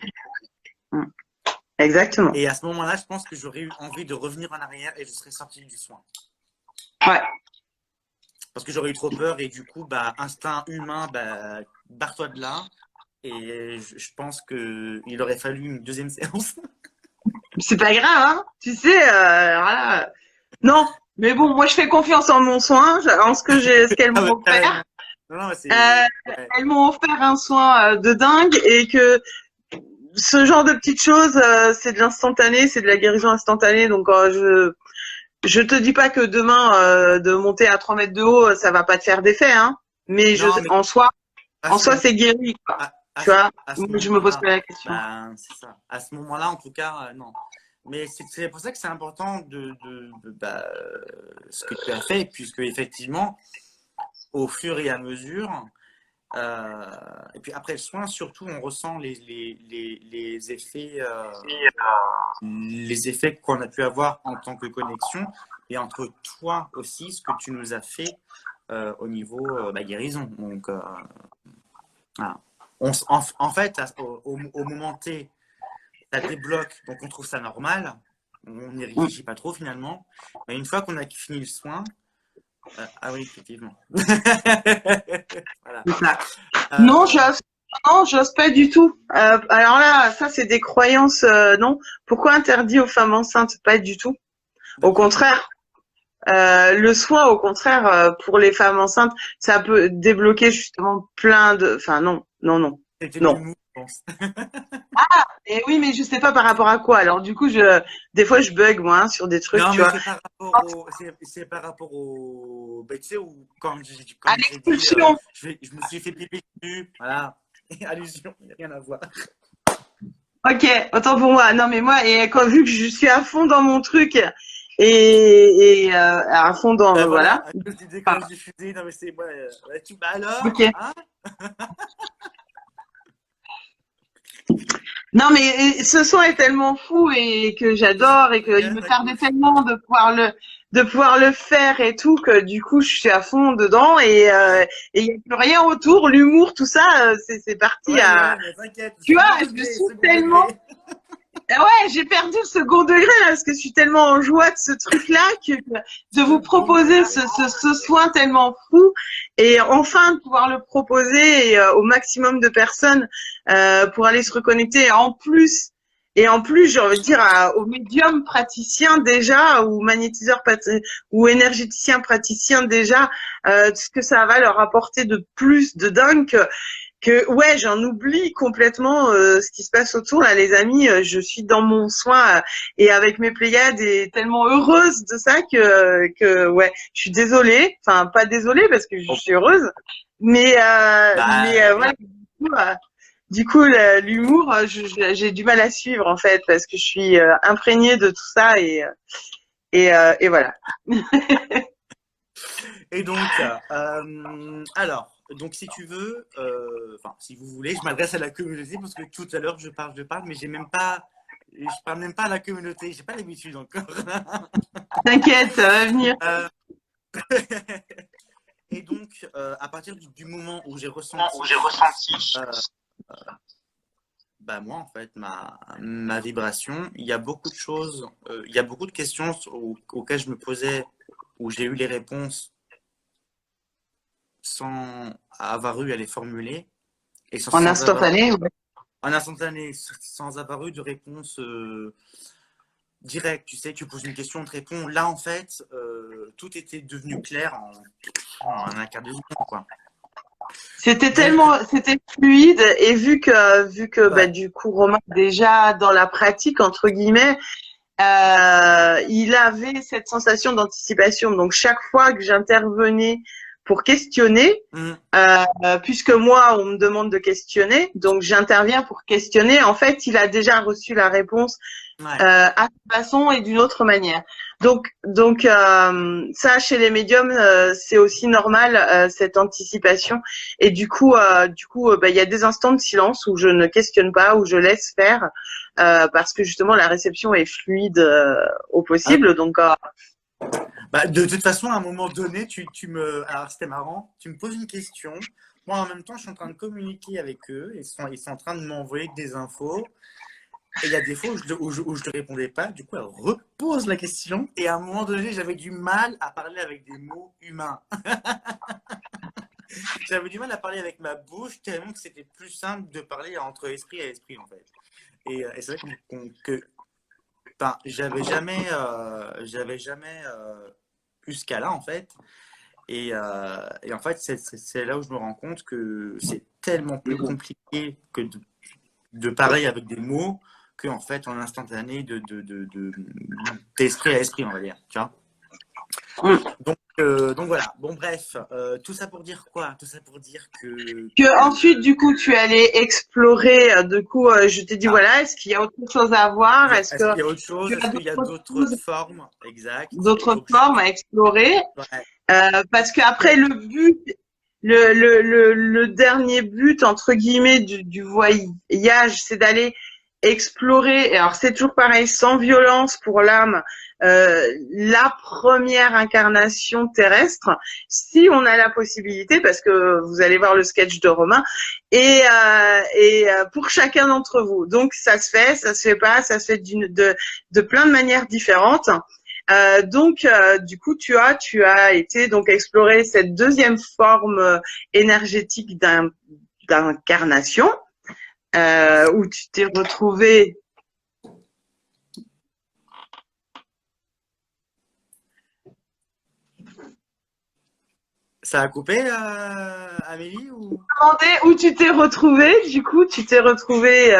Exactement. Et à ce moment-là, je pense que j'aurais eu envie de revenir en arrière et je serais sorti du soin. Ouais. Parce que j'aurais eu trop peur et du coup, bah, instinct humain, bah, barre-toi de là. Et je pense qu'il aurait fallu une deuxième séance. C'est pas grave, hein. Tu sais, voilà. Non, mais bon, moi je fais confiance en mon soin, en ce qu'elles m'ont offert. Elles m'ont offert un soin de dingue et que ce genre de petites choses, c'est de l'instantané, c'est de la guérison instantanée. Donc je te dis pas que demain de monter à 3 mètres de haut, ça va pas te faire d'effet, hein. Mais en soi, c'est guéri, quoi. Tu vois, je me pose pas la question. Bah, c'est ça. À ce moment-là, en tout cas, non. Mais c'est pour ça que c'est important ce que tu as fait, puisque effectivement, au fur et à mesure, et puis après le soin, surtout, on ressent les effets qu'on a pu avoir en tant que connexion, et entre toi aussi, ce que tu nous as fait au niveau guérison. Donc, voilà. En fait, au moment T, ça débloque, donc on trouve ça normal. On n'y réfléchit pas trop finalement. Mais une fois qu'on a fini le soin, ah oui, effectivement. Voilà. Non, j'ose pas du tout. Alors là, ça c'est des croyances, non. Pourquoi interdit aux femmes enceintes? Pas du tout. Au contraire. Le soin, au contraire, pour les femmes enceintes, ça peut débloquer justement plein de. Enfin, non. C'était du mou, je pense. Ah, et oui, mais je sais pas par rapport à quoi. Alors, du coup, des fois, je bug, moi, hein, sur des trucs, non, tu mais vois. c'est par rapport au. Ben, tu sais, quand j'ai dit, je me suis fait pipi dessus. Voilà. Allusion, il n'y a rien à voir. Ok, autant pour moi. Non, mais moi, vu que je suis à fond dans mon truc et à fond dans. Voilà. À cause du décalage du fusée, non, mais c'est. Bah alors okay. Hein. Non, mais ce son est tellement fou et que j'adore et qu'il me tardait tellement de pouvoir le faire et tout que du coup je suis à fond dedans et il n'y a plus rien autour, l'humour, tout ça, c'est parti Ouais, mais t'inquiète. Tu vois, je suis tellement. Ah ouais, j'ai perdu le second degré là, parce que je suis tellement en joie de ce truc-là que de vous proposer ce soin tellement fou et enfin de pouvoir le proposer au maximum de personnes pour aller se reconnecter. Et en plus, j'ai envie de dire aux médiums praticiens déjà ou magnétiseurs ou énergéticiens praticiens déjà, ce que ça va leur apporter de plus de dingue ouais, j'en oublie complètement ce qui se passe autour là, les amis. Je suis dans mon soin et avec mes Pléiades et tellement heureuse de ça que ouais, je suis désolée. Enfin, pas désolée parce que je suis heureuse, mais voilà. Du coup, l'humour, j'ai du mal à suivre en fait parce que je suis imprégnée de tout ça et voilà. Et donc, alors, donc si tu veux, enfin, si vous voulez, je m'adresse à la communauté parce que tout à l'heure je parle, mais je parle même pas à la communauté, j'ai pas l'habitude encore. T'inquiète, ça va venir. Et donc, à partir du moment où j'ai ressenti, bah moi en fait, ma vibration, il y a beaucoup de choses, il y a beaucoup de questions auxquelles je me posais, où j'ai eu les réponses sans avoir eu à les formuler et En instantané, ouais. En instantané, sans avoir eu de réponse directe. Tu sais, tu poses une question, on te répond. Là, en fait, tout était devenu clair en un quart de seconde, quoi. C'était fluide et vu que Ouais. bah, du coup Romain déjà dans la pratique entre guillemets, il avait cette sensation d'anticipation. Donc chaque fois que j'intervenais pour questionner, puisque moi on me demande de questionner, donc j'interviens pour questionner. En fait, il a déjà reçu la réponse à sa façon et d'une autre manière. Donc ça chez les médiums c'est aussi normal cette anticipation et du coup bah, il y a des instants de silence où je ne questionne pas, où je laisse faire parce que justement la réception est fluide au possible. Donc bah, de toute façon, à un moment donné, alors c'était marrant, tu me poses une question. Moi, en même temps, je suis en train de communiquer avec eux. Ils sont en train de m'envoyer des infos. Et il y a des fois où je ne répondais pas. Du coup, elle repose la question. Et à un moment donné, j'avais du mal à parler avec des mots humains. J'avais du mal à parler avec ma bouche, tellement que c'était plus simple de parler entre esprit à esprit, en fait. Et c'est vrai que enfin, j'avais jamais eu ce cas-là, en fait. Et en fait, c'est là où je me rends compte que c'est tellement plus compliqué que de parler avec des mots qu'en fait, en instantané, d'esprit à esprit, on va dire. Tu vois. Donc voilà. Bon, bref, tout ça pour dire quoi? Tout ça pour dire que ensuite, du coup, tu allais explorer. Du coup, je t'ai dit, voilà, est-ce qu'il y a autre chose à voir? Est-ce qu'il y a autre chose? Est-ce qu'il y a d'autres formes? Exact. D'autres formes à explorer. Ouais. Parce qu'après, le but, le dernier but, entre guillemets, du voyage, c'est d'aller explorer. Alors, c'est toujours pareil, sans violence pour l'âme, la première incarnation terrestre, si on a la possibilité, parce que vous allez voir le sketch de Romain, et pour chacun d'entre vous. Donc, ça se fait pas, ça se fait de plein de manières différentes. Donc, du coup, tu as été donc explorer cette deuxième forme énergétique d'incarnation, où tu t'es retrouvé. Ça a coupé, Amélie ou... Où tu t'es retrouvé. Du coup, tu t'es retrouvé.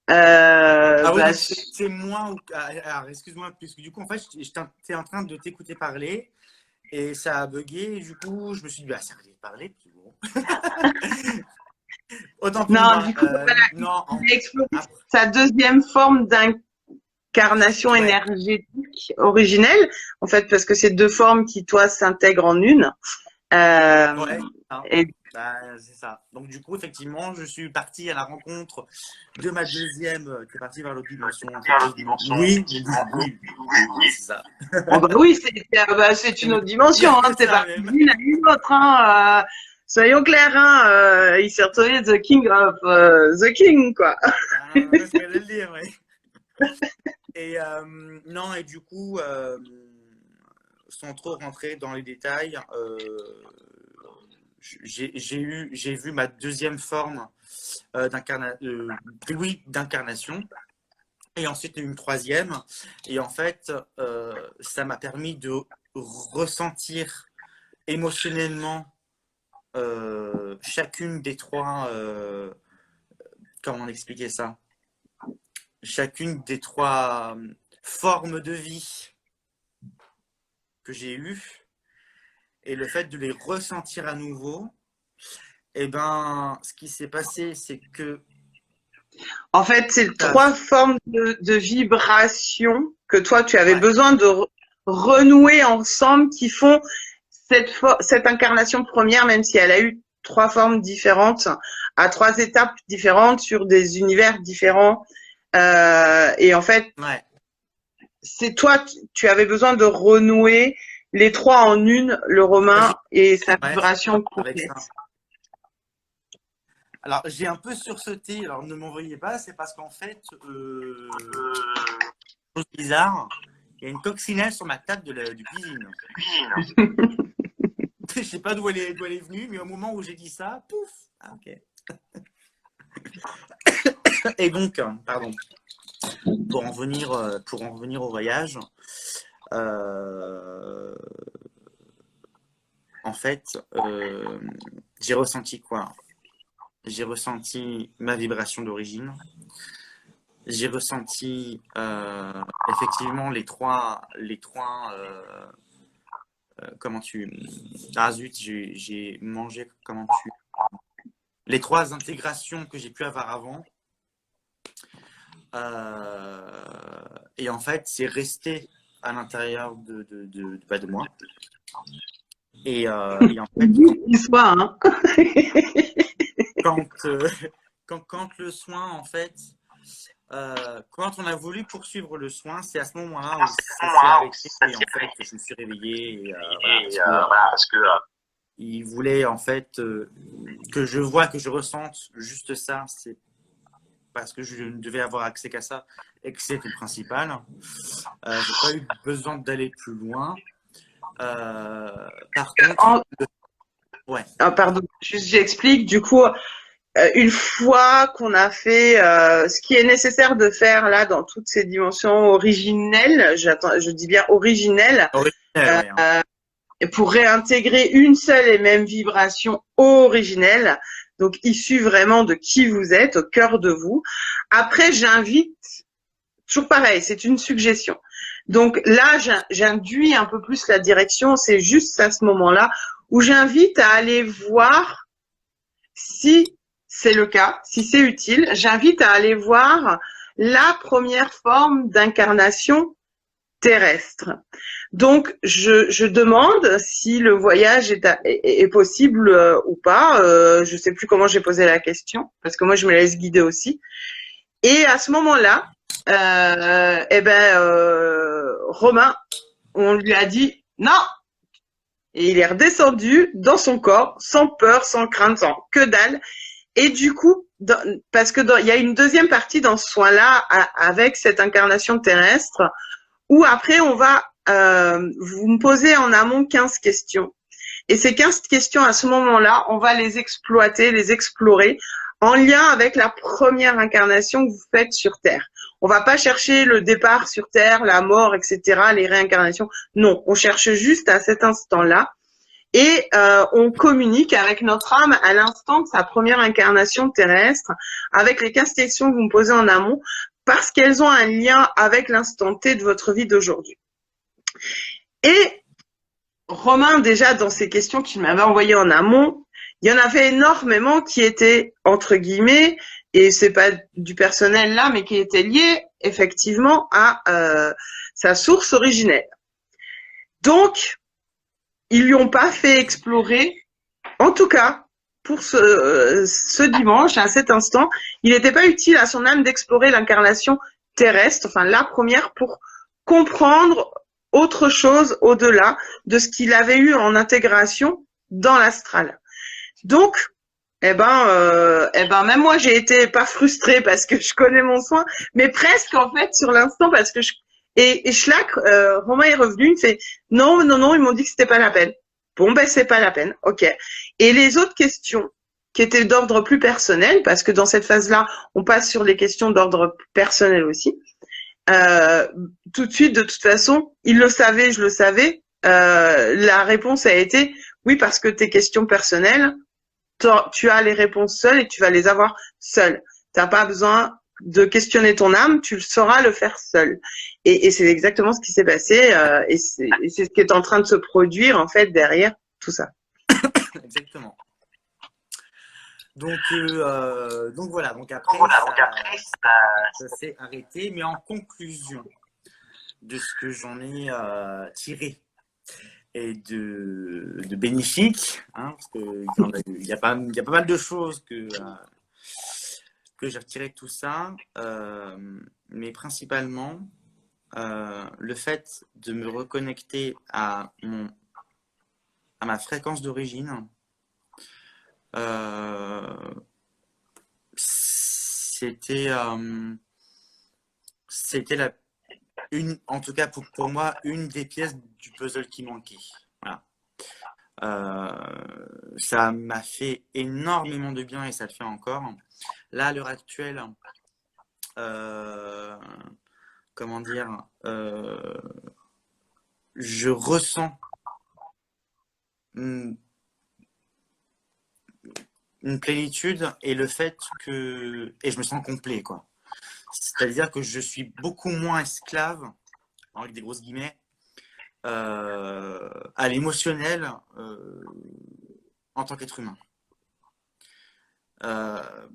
Ah oui, Bah, c'est moi ou... Alors, excuse-moi, puisque du coup, en fait, j'étais en train de t'écouter parler et ça a bugué. Et du coup, je me suis dit, bah, ça allait parler. Puis bon. Autant pour moi. Du coup, voilà, non, il a exploré sa deuxième forme d'incarnation énergétique originelle, en fait, parce que c'est deux formes qui, toi, s'intègrent en une. Ouais. Et... Bah, c'est ça. Donc, du coup, effectivement, je suis parti à la rencontre de ma deuxième, qui est partie vers l'autre dimension. Oui, c'est ça. Bon, bah, oui, c'est une autre dimension. Hein, c'est pas l'une à une autre. Hein, soyons clairs. Hein, il s'est retrouvé The King of the King, quoi. C'est ce que j'allais dire, ouais. Et non, et du coup, sans trop rentrer dans les détails, j'ai vu ma deuxième forme d'incarnation, et ensuite une troisième. Et en fait, ça m'a permis de ressentir émotionnellement chacune des trois, comment expliquer ça? Chacune des trois formes de vie que j'ai eues, et le fait de les ressentir à nouveau, et ben, ce qui s'est passé, c'est que En fait, c'est trois formes de vibration que toi, tu avais besoin de renouer ensemble qui font cette incarnation première, même si elle a eu trois formes différentes, à trois étapes différentes, sur des univers différents. Et en fait, c'est toi, tu avais besoin de renouer les trois en une, le Romain et sa vibration complète. Alors, j'ai un peu sursauté, alors ne m'en veuillez pas, c'est parce qu'en fait, chose bizarre, il y a une coccinelle sur ma table du cuisine. Je ne sais pas d'où elle est venue, mais au moment où j'ai dit ça, pouf. Ah, ok. Et donc, pardon, pour en venir au voyage, en fait, j'ai ressenti quoi? J'ai ressenti ma vibration d'origine. J'ai ressenti effectivement les trois comment tu... Ah zut, j'ai mangé, comment tu... Les trois intégrations que j'ai pu avoir avant. Et en fait, c'est resté à l'intérieur de moi. Et en fait, quand le soin, en fait, quand on a voulu poursuivre le soin, c'est à ce moment-là où ça s'est arrêté. Et en fait, je me suis réveillé. Et, parce que il voulait en fait que je vois, que je ressente juste ça. C'est parce que je ne devais avoir accès qu'à ça et que c'était le principal. J'ai pas eu besoin d'aller plus loin. Par contre, ouais. Pardon, juste j'explique. Du coup, une fois qu'on a fait ce qui est nécessaire de faire là dans toutes ces dimensions originelles, je dis bien originelles, pour réintégrer une seule et même vibration originelle, donc issue vraiment de qui vous êtes, au cœur de vous. Après, j'invite, toujours pareil, c'est une suggestion. Donc là, j'induis un peu plus la direction, c'est juste à ce moment-là où j'invite à aller voir si c'est le cas, si c'est utile, j'invite à aller voir la première forme d'incarnation terrestre. Donc, je demande si le voyage est possible ou pas. Je sais plus comment j'ai posé la question, parce que moi, je me laisse guider aussi. Et à ce moment-là, Romain, on lui a dit non. Et il est redescendu dans son corps, sans peur, sans crainte, sans que dalle. Et du coup, parce que il y a une deuxième partie dans ce soin-là, avec cette incarnation terrestre, où après, on va vous me posez en amont 15 questions. Et ces 15 questions, à ce moment-là, on va les exploiter, les explorer, en lien avec la première incarnation que vous faites sur Terre. On va pas chercher le départ sur Terre, la mort, etc., les réincarnations. Non, on cherche juste à cet instant-là. Et on communique avec notre âme à l'instant de sa première incarnation terrestre, avec les 15 questions que vous me posez en amont, parce qu'elles ont un lien avec l'instant T de votre vie d'aujourd'hui. Et Romain, déjà dans ces questions qu'il m'avait envoyées en amont, il y en avait énormément qui étaient, entre guillemets, et c'est pas du personnel là, mais qui étaient liés effectivement à sa source originelle. Donc, ils lui ont pas fait explorer, en tout cas, pour ce dimanche, à cet instant, il n'était pas utile à son âme d'explorer l'incarnation terrestre, enfin la première, pour comprendre autre chose au-delà de ce qu'il avait eu en intégration dans l'astral. Donc, Même moi j'ai été pas frustrée parce que je connais mon soin, mais presque en fait sur l'instant parce que et Schlack, Romain est revenu, il fait non, non, non, ils m'ont dit que c'était pas la peine. Bon ben c'est pas la peine, ok. Et les autres questions qui étaient d'ordre plus personnel, parce que dans cette phase-là, on passe sur les questions d'ordre personnel aussi. Tout de suite, de toute façon, il le savait, je le savais. La réponse a été oui parce que tes questions personnelles, tu as les réponses seules et tu vas les avoir seule. Tu n'as pas besoin de questionner ton âme, tu sauras le faire seul. Et c'est exactement ce qui s'est passé et c'est ce qui est en train de se produire en fait derrière tout ça. Exactement. Donc voilà. Donc après, ça s'est arrêté. Mais en conclusion de ce que j'en ai tiré et de bénéfique, hein, parce qu'il y a pas mal de choses que j'ai retiré de tout ça, mais principalement le fait de me reconnecter à ma fréquence d'origine, c'était en tout cas pour moi, une des pièces du puzzle qui manquait. Voilà. Ça m'a fait énormément de bien et ça le fait encore. Là, à l'heure actuelle, comment dire, je ressens une plénitude et le fait que... Et je me sens complet, quoi. C'est-à-dire que je suis beaucoup moins esclave, avec des grosses guillemets, à l'émotionnel en tant qu'être humain.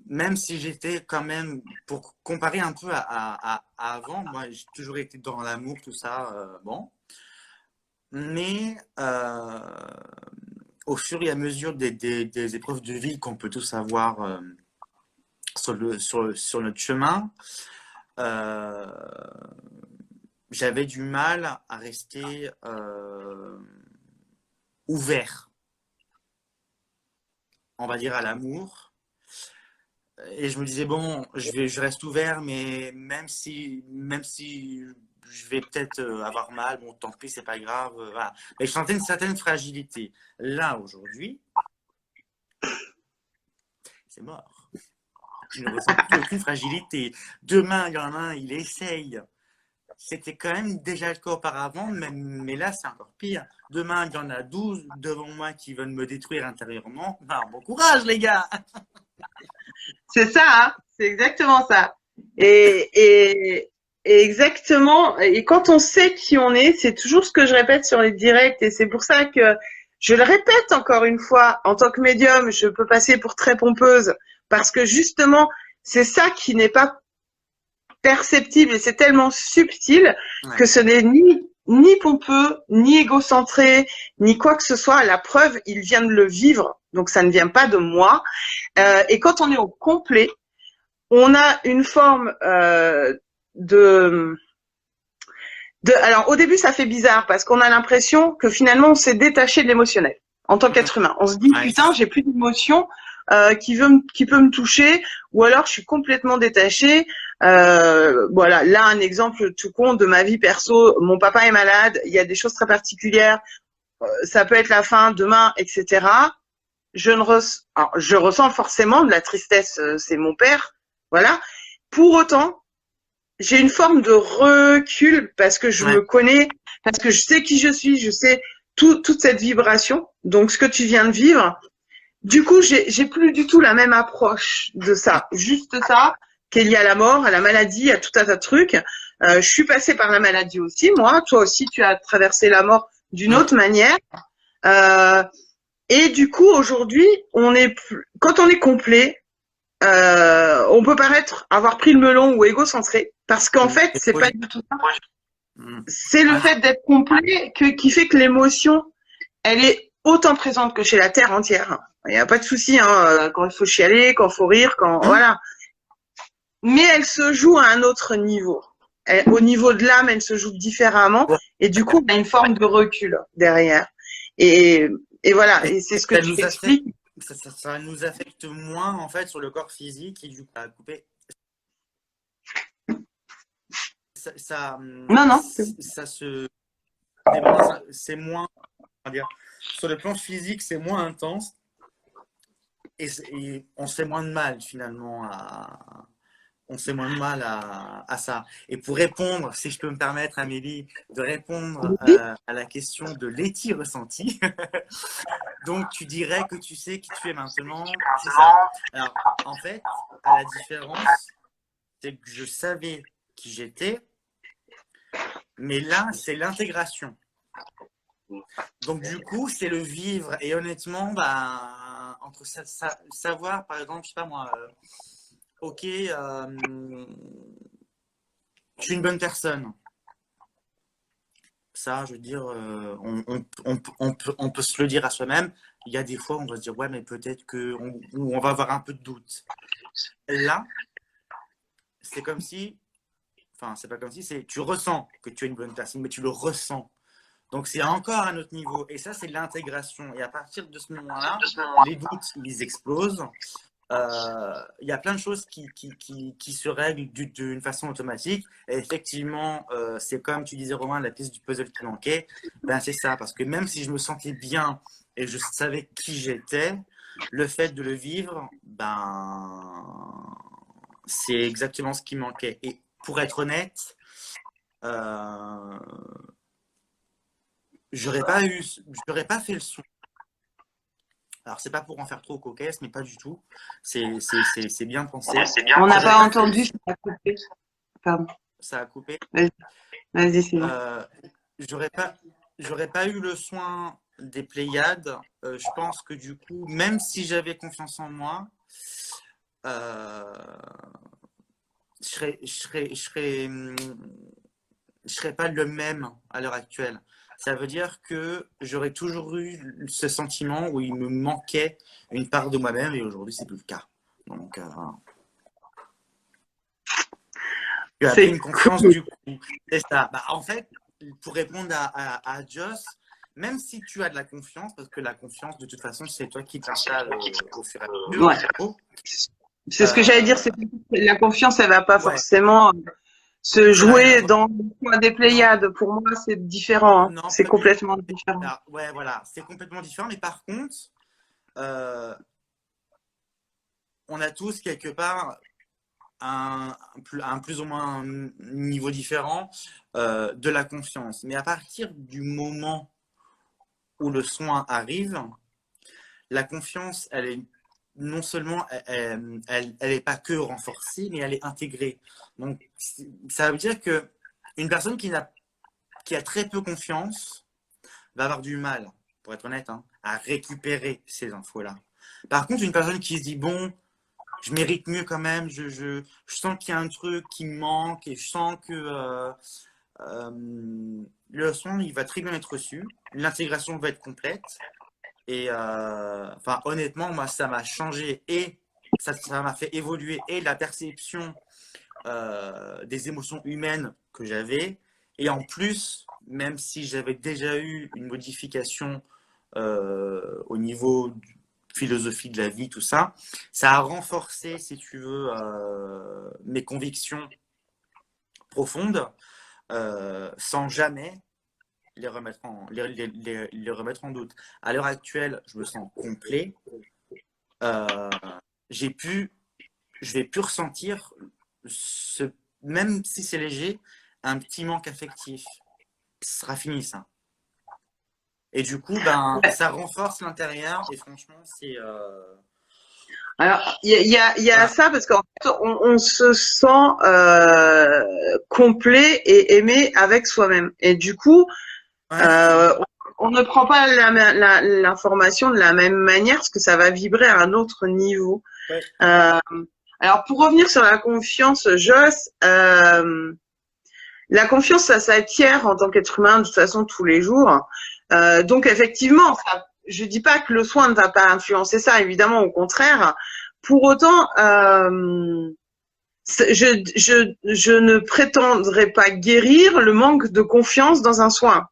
Même si j'étais quand même, pour comparer un peu à avant, moi j'ai toujours été dans l'amour, tout ça, bon. Mais au fur et à mesure des épreuves de vie qu'on peut tous avoir sur notre chemin, j'avais du mal à rester ouvert, on va dire, à l'amour. Et je me disais, bon, je reste ouvert, mais même si je vais peut-être avoir mal, bon, tant pis, c'est pas grave. Voilà. Mais je sentais une certaine fragilité. Là, aujourd'hui, c'est mort. Je ne ressens plus aucune fragilité. Demain, il y en a un, il essaye. C'était quand même déjà le cas auparavant, mais là, c'est encore pire. Demain, il y en a 12 devant moi qui veulent me détruire intérieurement. Ben, bon courage, les gars! C'est ça, hein, c'est exactement ça. Et exactement, et quand on sait qui on est, c'est toujours ce que je répète sur les directs, et c'est pour ça que je le répète encore une fois, en tant que médium, je peux passer pour très pompeuse, parce que justement, c'est ça qui n'est pas perceptible, et c'est tellement subtil que ce n'est ni pompeux, ni égocentré, ni quoi que ce soit. La preuve, il vient de le vivre, donc ça ne vient pas de moi. Et quand on est au complet, on a une forme alors au début ça fait bizarre parce qu'on a l'impression que finalement on s'est détaché de l'émotionnel en tant qu'être humain. On se dit putain, j'ai plus d'émotion qui peut me toucher, ou alors je suis complètement détachée. Voilà, là un exemple tout con de ma vie perso. Mon papa est malade, il y a des choses très particulières. Ça peut être la fin, demain, etc. Je ressens forcément de la tristesse, c'est mon père, voilà. Pour autant, j'ai une forme de recul parce que je me connais, parce que je sais qui je suis, je sais toute cette vibration. Donc, ce que tu viens de vivre, du coup, j'ai plus du tout la même approche de ça. Juste ça, qu'il y a la mort, à la maladie, à tout un tas de trucs. Je suis passée par la maladie aussi, moi. Toi aussi, tu as traversé la mort d'une autre manière. Et du coup, aujourd'hui, quand on est complet, on peut paraître avoir pris le melon ou égocentré, parce qu'en fait, c'est pas du tout ça. C'est le fait d'être complet qui fait que l'émotion, elle est autant présente que chez la Terre entière. Il n'y a pas de souci, hein, quand il faut chialer, quand il faut rire, voilà. Mais elle se joue à un autre niveau. Au niveau de l'âme, elle se joue différemment, et du coup, on a une forme de recul derrière. Et voilà, et c'est ce que tu expliques. ça nous affecte moins en fait sur le corps physique et du coup, à couper. Non. Ça se, c'est moins, on va dire, sur le plan physique, c'est moins intense et on se fait moins de mal finalement à ça. Et pour répondre, si je peux me permettre, Amélie, de répondre à la question de l'éthique ressentie, donc tu dirais que tu sais qui tu es maintenant, c'est ça. Alors, en fait, à la différence, c'est que je savais qui j'étais, mais là, c'est l'intégration. Donc, du coup, c'est le vivre. Et honnêtement, bah, entre savoir, par exemple, je sais pas moi, ok, je suis une bonne personne. Ça, je veux dire, on peut se le dire à soi-même. Il y a des fois où on va se dire, ouais, mais peut-être qu'on va avoir un peu de doute. Là, c'est comme si, enfin, c'est pas comme si, c'est tu ressens que tu es une bonne personne, mais tu le ressens. Donc, c'est encore un autre niveau. Et ça, c'est l'intégration. Et à partir de ce moment-là, les doutes, ils explosent. Il y a plein de choses qui se règlent d'une façon automatique. Et effectivement, c'est comme tu disais, Romain, la pièce du puzzle qui manquait. Ben, c'est ça. Parce que même si je me sentais bien et je savais qui j'étais, le fait de le vivre, ben, c'est exactement ce qui manquait. Et pour être honnête, j'aurais pas fait le son. Alors, c'est pas pour en faire trop cocasse, mais pas du tout. C'est bien pensé. On n'a pas entendu, ça a coupé. Pardon. Ça a coupé. Vas-y, c'est bon. J'aurais pas eu le soin des Pléiades. Je pense que du coup, même si j'avais confiance en moi, je serais pas le même à l'heure actuelle. Ça veut dire que j'aurais toujours eu ce sentiment où il me manquait une part de moi-même et aujourd'hui, c'est plus le cas. Donc, tu as pris une confiance du coup. C'est ça. Bah, en fait, pour répondre à Joss, même si tu as de la confiance, parce que la confiance, de toute façon, c'est toi qui t'installes au fur et à mesure. Ouais. C'est ce que j'allais dire, c'est que la confiance, elle va pas forcément se jouer dans le coin des Pléiades. Pour moi, c'est différent. Hein. C'est complètement différent. Alors, ouais, voilà, c'est complètement différent. Mais par contre, on a tous quelque part un plus ou moins un niveau différent de la confiance. Mais à partir du moment où le soin arrive, la confiance, elle est non seulement, elle n'est pas que renforcée, mais elle est intégrée. Donc, ça veut dire que une personne qui a très peu confiance va avoir du mal, pour être honnête, hein, à récupérer ces infos-là. Par contre, une personne qui se dit, bon, je mérite mieux quand même, je sens qu'il y a un truc qui me manque et je sens que le son, il va très bien être reçu, l'intégration va être complète. Et enfin, honnêtement, moi, ça m'a changé et ça m'a fait évoluer et la perception des émotions humaines que j'avais. Et en plus, même si j'avais déjà eu une modification au niveau de philosophie de la vie, tout ça, ça a renforcé, si tu veux, mes convictions profondes sans jamais les remettre en doute. À l'heure actuelle, je me sens complet. Je vais plus ressentir, même si c'est léger, un petit manque affectif. Ce sera fini, ça. Et du coup, ben, ça renforce l'intérieur et franchement, c'est... Alors, il y a ça parce qu'en fait, on se sent complet et aimé avec soi-même. Et du coup, on ne prend pas l'information de la même manière parce que ça va vibrer à un autre niveau. Ouais. Alors, pour revenir sur la confiance, Joss, la confiance, ça s'acquiert en tant qu'être humain de toute façon tous les jours. Donc, effectivement, je dis pas que le soin ne va pas influencer ça, évidemment, au contraire. Pour autant, je ne prétendrai pas guérir le manque de confiance dans un soin.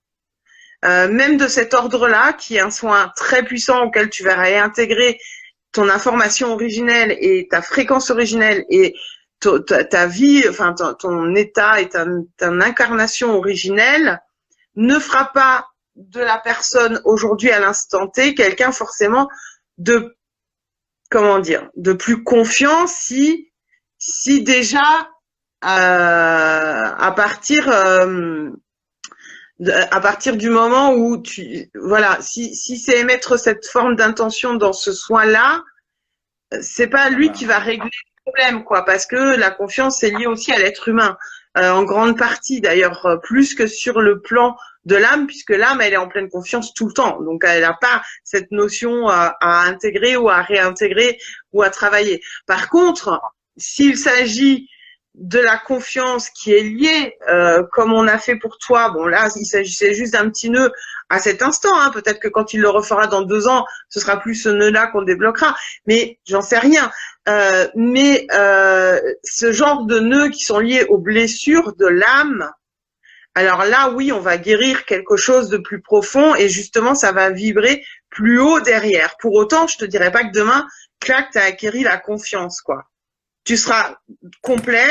Même de cet ordre-là, qui est un soin très puissant auquel tu vas réintégrer ton information originelle et ta fréquence originelle et ta vie, enfin ton état et ta incarnation originelle ne fera pas de la personne aujourd'hui à l'instant T quelqu'un forcément de, comment dire, de plus confiant si déjà à partir du moment où voilà, si c'est émettre cette forme d'intention dans ce soin-là, c'est pas lui qui va régler le problème, quoi, parce que la confiance est liée aussi à l'être humain, en grande partie d'ailleurs, plus que sur le plan de l'âme, puisque l'âme, elle est en pleine confiance tout le temps, donc elle n'a pas cette notion à intégrer ou à réintégrer ou à travailler. Par contre, s'il s'agit de la confiance qui est liée, comme on a fait pour toi, bon là, il s'agissait juste d'un petit nœud à cet instant, hein. Peut-être que quand il le refera dans 2 ans, ce sera plus ce nœud-là qu'on débloquera, mais j'en sais rien. Ce genre de nœuds qui sont liés aux blessures de l'âme, alors là, oui, on va guérir quelque chose de plus profond et justement, ça va vibrer plus haut derrière. Pour autant, je te dirais pas que demain, clac, t'as acquis la confiance, quoi. Tu seras complet,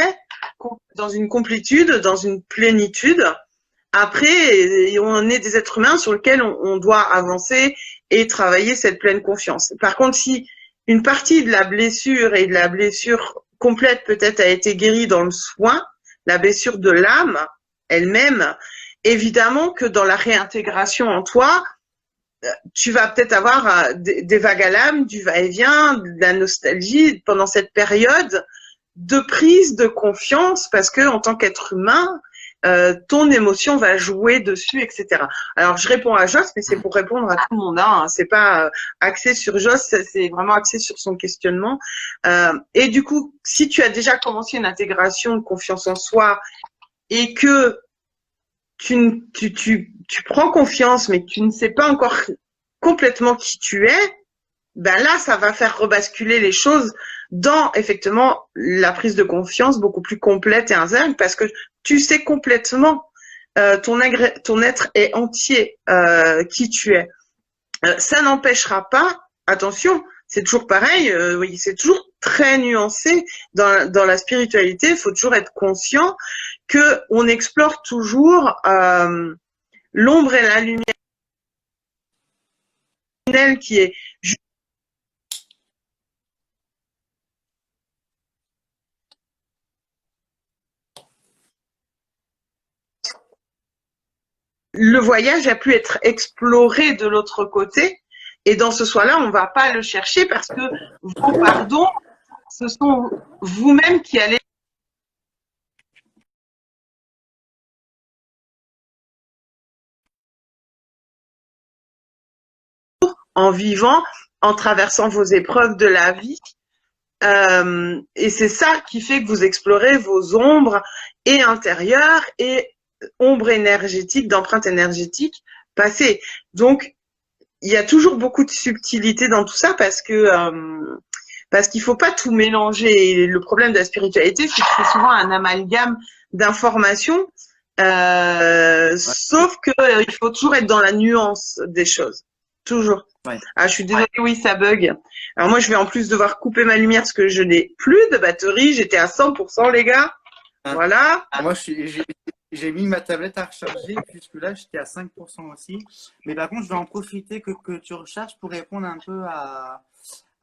dans une complétude, dans une plénitude. Après, on est des êtres humains sur lesquels on doit avancer et travailler cette pleine confiance. Par contre, si une partie de la blessure et de la blessure complète peut-être a été guérie dans le soin, la blessure de l'âme elle-même, évidemment que dans la réintégration en toi, tu vas peut-être avoir des vagues à l'âme, du va-et-vient, de la nostalgie pendant cette période de prise de confiance parce que en tant qu'être humain, ton émotion va jouer dessus, etc. Alors je réponds à Joss, mais c'est pour répondre à tout le monde. Hein. C'est pas axé sur Joss, c'est vraiment axé sur son questionnement. Et du coup, si tu as déjà commencé une intégration de confiance en soi et que tu prends confiance, mais que tu ne sais pas encore complètement qui tu es, ben là, ça va faire rebasculer les choses dans, effectivement, la prise de confiance beaucoup plus complète et intègre parce que tu sais complètement, ton être est entier, qui tu es. Ça n'empêchera pas, attention, c'est toujours pareil, oui, c'est toujours très nuancé dans la spiritualité, il faut toujours être conscient que on explore toujours l'ombre et la lumière qui est le voyage a pu être exploré de l'autre côté et dans ce soin-là, on ne va pas le chercher parce que vos pardons, ce sont vous-même qui allez en vivant, en traversant vos épreuves de la vie. Et c'est ça qui fait que vous explorez vos ombres et intérieures et ombres énergétiques, d'empreintes énergétiques passées. Donc, il y a toujours beaucoup de subtilité dans tout ça parce qu'il faut pas tout mélanger. Et le problème de la spiritualité, c'est que c'est souvent un amalgame d'informations, sauf que il faut toujours être dans la nuance des choses. Toujours. Ouais. Ah, je suis désolée, oui, ça bug. Alors moi, je vais en plus devoir couper ma lumière parce que je n'ai plus de batterie. J'étais à 100%, les gars. Voilà. Moi, j'ai mis ma tablette à recharger, puisque là, j'étais à 5% aussi. Mais par contre, je vais en profiter que tu recharges pour répondre un peu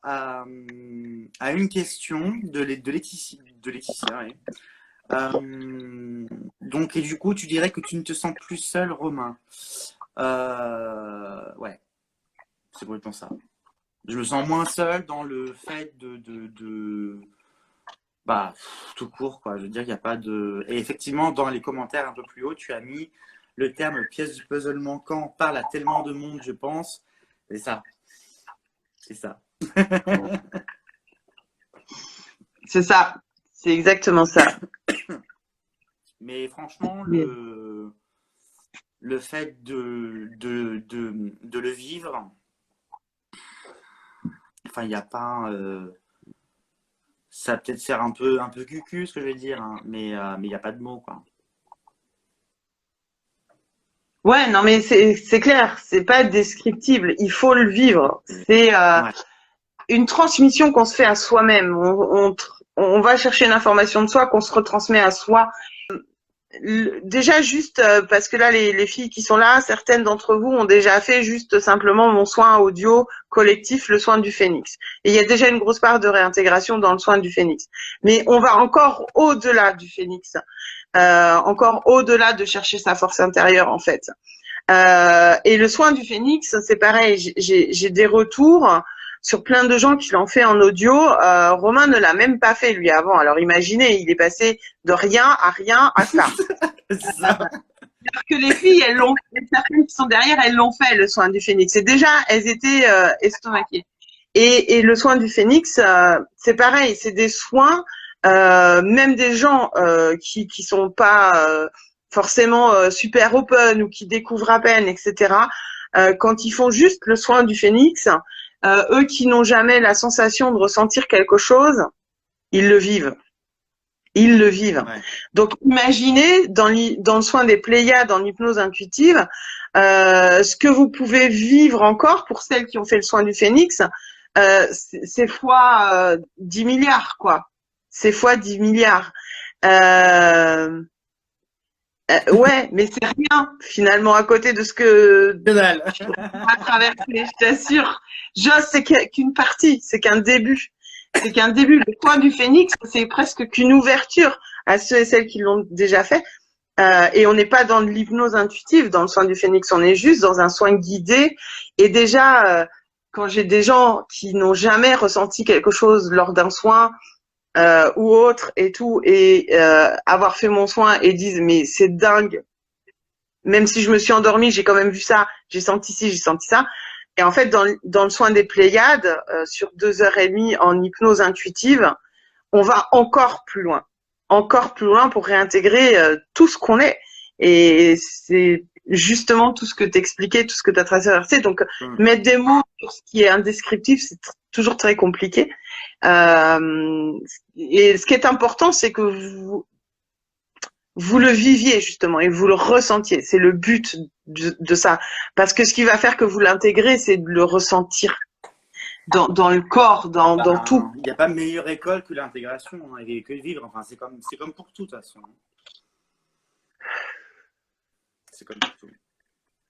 à une question de Laetitia. Ouais. Donc, et du coup, tu dirais que tu ne te sens plus seul, Romain. Ouais, c'est complètement ça. Je me sens moins seul dans le fait bah, tout court, quoi. Je veux dire, il n'y a pas de. Et effectivement, dans les commentaires un peu plus haut, tu as mis le terme pièce du puzzle manquant parle à tellement de monde, je pense. C'est ça. C'est ça. C'est ça. C'est exactement ça. Mais franchement, le fait de le vivre, enfin, il n'y a pas. Ça peut-être faire un peu cucu, ce que je vais dire, hein, mais il n'y a pas de mots, quoi. Ouais, non, mais c'est clair, c'est pas descriptible. Il faut le vivre. C'est Ouais. une transmission qu'on se fait à soi-même. On va chercher une information de soi qu'on se retransmet à soi. Déjà juste parce que là les filles qui sont là, certaines d'entre vous ont déjà fait juste simplement mon soin audio collectif, le soin du phénix. Et il y a déjà une grosse part de réintégration dans le soin du phénix. Mais on va encore au-delà du phénix, encore au-delà de chercher sa force intérieure en fait. Et le soin du phénix, c'est pareil. J'ai des retours sur plein de gens qui l'ont fait en audio. Romain ne l'a même pas fait lui avant. Alors imaginez, il est passé de rien à ça. Alors que les filles, elles l'ont, certaines qui sont derrière, elles l'ont fait le soin du phénix. Et déjà, elles étaient estomaquées. Et le soin du phénix, c'est pareil. C'est des soins, même des gens qui sont pas forcément super open ou qui découvrent à peine, etc. Quand ils font juste le soin du phénix. Eux qui n'ont jamais la sensation de ressentir quelque chose, ils le vivent. Ils le vivent. Ouais. Donc, imaginez dans le soin des Pléiades en hypnose intuitive, ce que vous pouvez vivre encore pour celles qui ont fait le soin du phénix, c'est fois 10 milliards, quoi. C'est fois 10 milliards. Ouais, mais c'est rien finalement à côté de ce que on va traverser, je t'assure. C'est qu'une partie, c'est qu'un début. C'est qu'un début. Le soin du phénix, c'est presque qu'une ouverture à ceux et celles qui l'ont déjà fait. Et on n'est pas dans de l'hypnose intuitive, dans le soin du phénix, on est juste dans un soin guidé. Et déjà, quand j'ai des gens qui n'ont jamais ressenti quelque chose lors d'un soin, ou autre et tout, et avoir fait mon soin et disent mais c'est dingue, même si je me suis endormie, j'ai quand même vu ça, j'ai senti ci, j'ai senti ça. Et en fait, dans le soin des Pléiades, sur 2 heures et demie en hypnose intuitive, on va encore plus loin pour réintégrer tout ce qu'on est. Et c'est justement tout ce que t'expliquais, tout ce que tu as traversé. Donc, mettre des mots sur ce qui est indescriptible, c'est toujours très compliqué. Et ce qui est important, c'est que vous le viviez justement et vous le ressentiez. C'est le but de ça. Parce que ce qui va faire que vous l'intégrez, c'est de le ressentir dans le corps, dans tout. Il n'y a pas meilleure école que l'intégration, hein, et que le vivre. Enfin, c'est comme pour tout, de toute façon. C'est comme pour tout.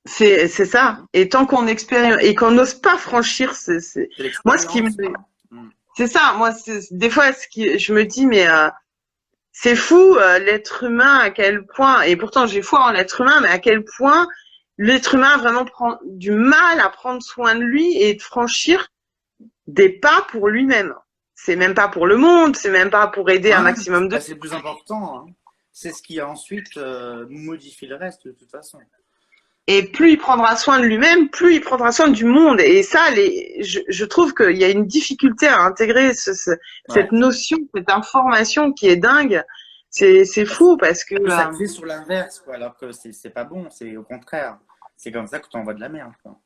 C'est ça. Et tant qu'on expérimente et qu'on n'ose pas franchir, moi ce qui me c'est ça. Moi, des fois, je me dis, mais c'est fou l'être humain à quel point. Et pourtant, j'ai foi en l'être humain, mais à quel point l'être humain vraiment prend du mal à prendre soin de lui et de franchir des pas pour lui-même. C'est même pas pour le monde, c'est même pas pour aider un maximum de. C'est le plus important. Hein. C'est ce qui ensuite modifie le reste de toute façon. Et plus il prendra soin de lui-même, plus il prendra soin du monde. Et ça, je trouve qu'il y a une difficulté à intégrer cette notion, cette information qui est dingue. C'est fou parce que. Ça fait sur l'inverse, quoi, alors que c'est pas bon, c'est au contraire. C'est comme ça que tu envoies de la merde, quoi.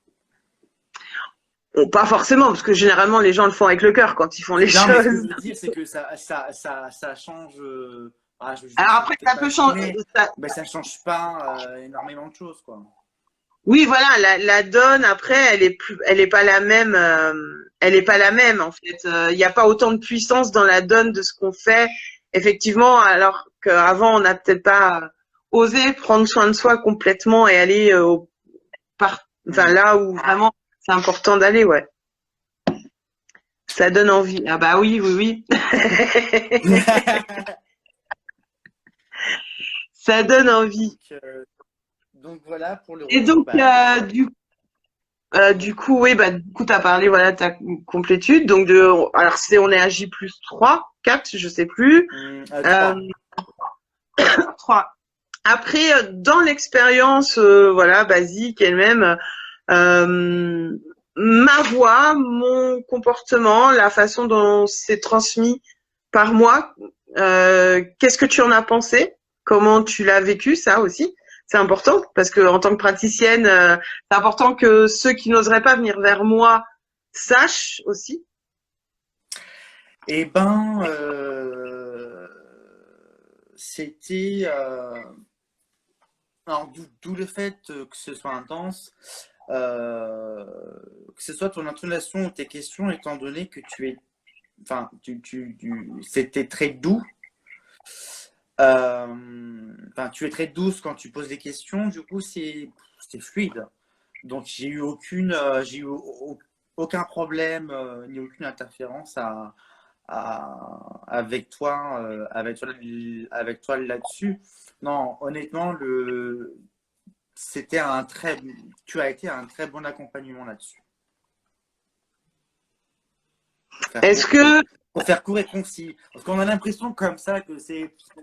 Bon, pas forcément, parce que généralement les gens le font avec le cœur quand ils font les choses. Mais ce que je veux dire, c'est que ça change. Alors après, ça peut changer. Mais ça change pas énormément de choses, quoi. Oui, voilà, la donne après, elle est pas la même. Elle est pas la même en fait. Il n'y a pas autant de puissance dans la donne de ce qu'on fait, effectivement, alors qu'avant on n'a peut-être pas osé prendre soin de soi complètement et aller là où vraiment c'est important d'aller, ouais. Ça donne envie. Ah bah oui, oui, oui. Ça donne envie. Donc voilà pour le. Et donc du coup, oui, du coup, tu as parlé, voilà, ta complétude. Donc, alors, on est à J+3, 4, je sais plus. 3. Après, dans l'expérience, voilà, basique elle-même, ma voix, mon comportement, la façon dont c'est transmis par moi, qu'est-ce que tu en as pensé? Comment tu l'as vécu, ça aussi? C'est important parce que en tant que praticienne, c'est important que ceux qui n'oseraient pas venir vers moi sachent aussi. Eh ben, c'était d'où le fait que ce soit intense. que ce soit ton intonation ou tes questions, étant donné que enfin, c'était très doux. Enfin, tu es très douce quand tu poses des questions, du coup, c'est fluide. Donc, j'ai eu aucun problème ni aucune interférence avec toi, avec toi là-dessus. Non, honnêtement, tu as été un très bon accompagnement là-dessus. Est-ce que Pour faire court et concis. Parce qu'on a l'impression comme ça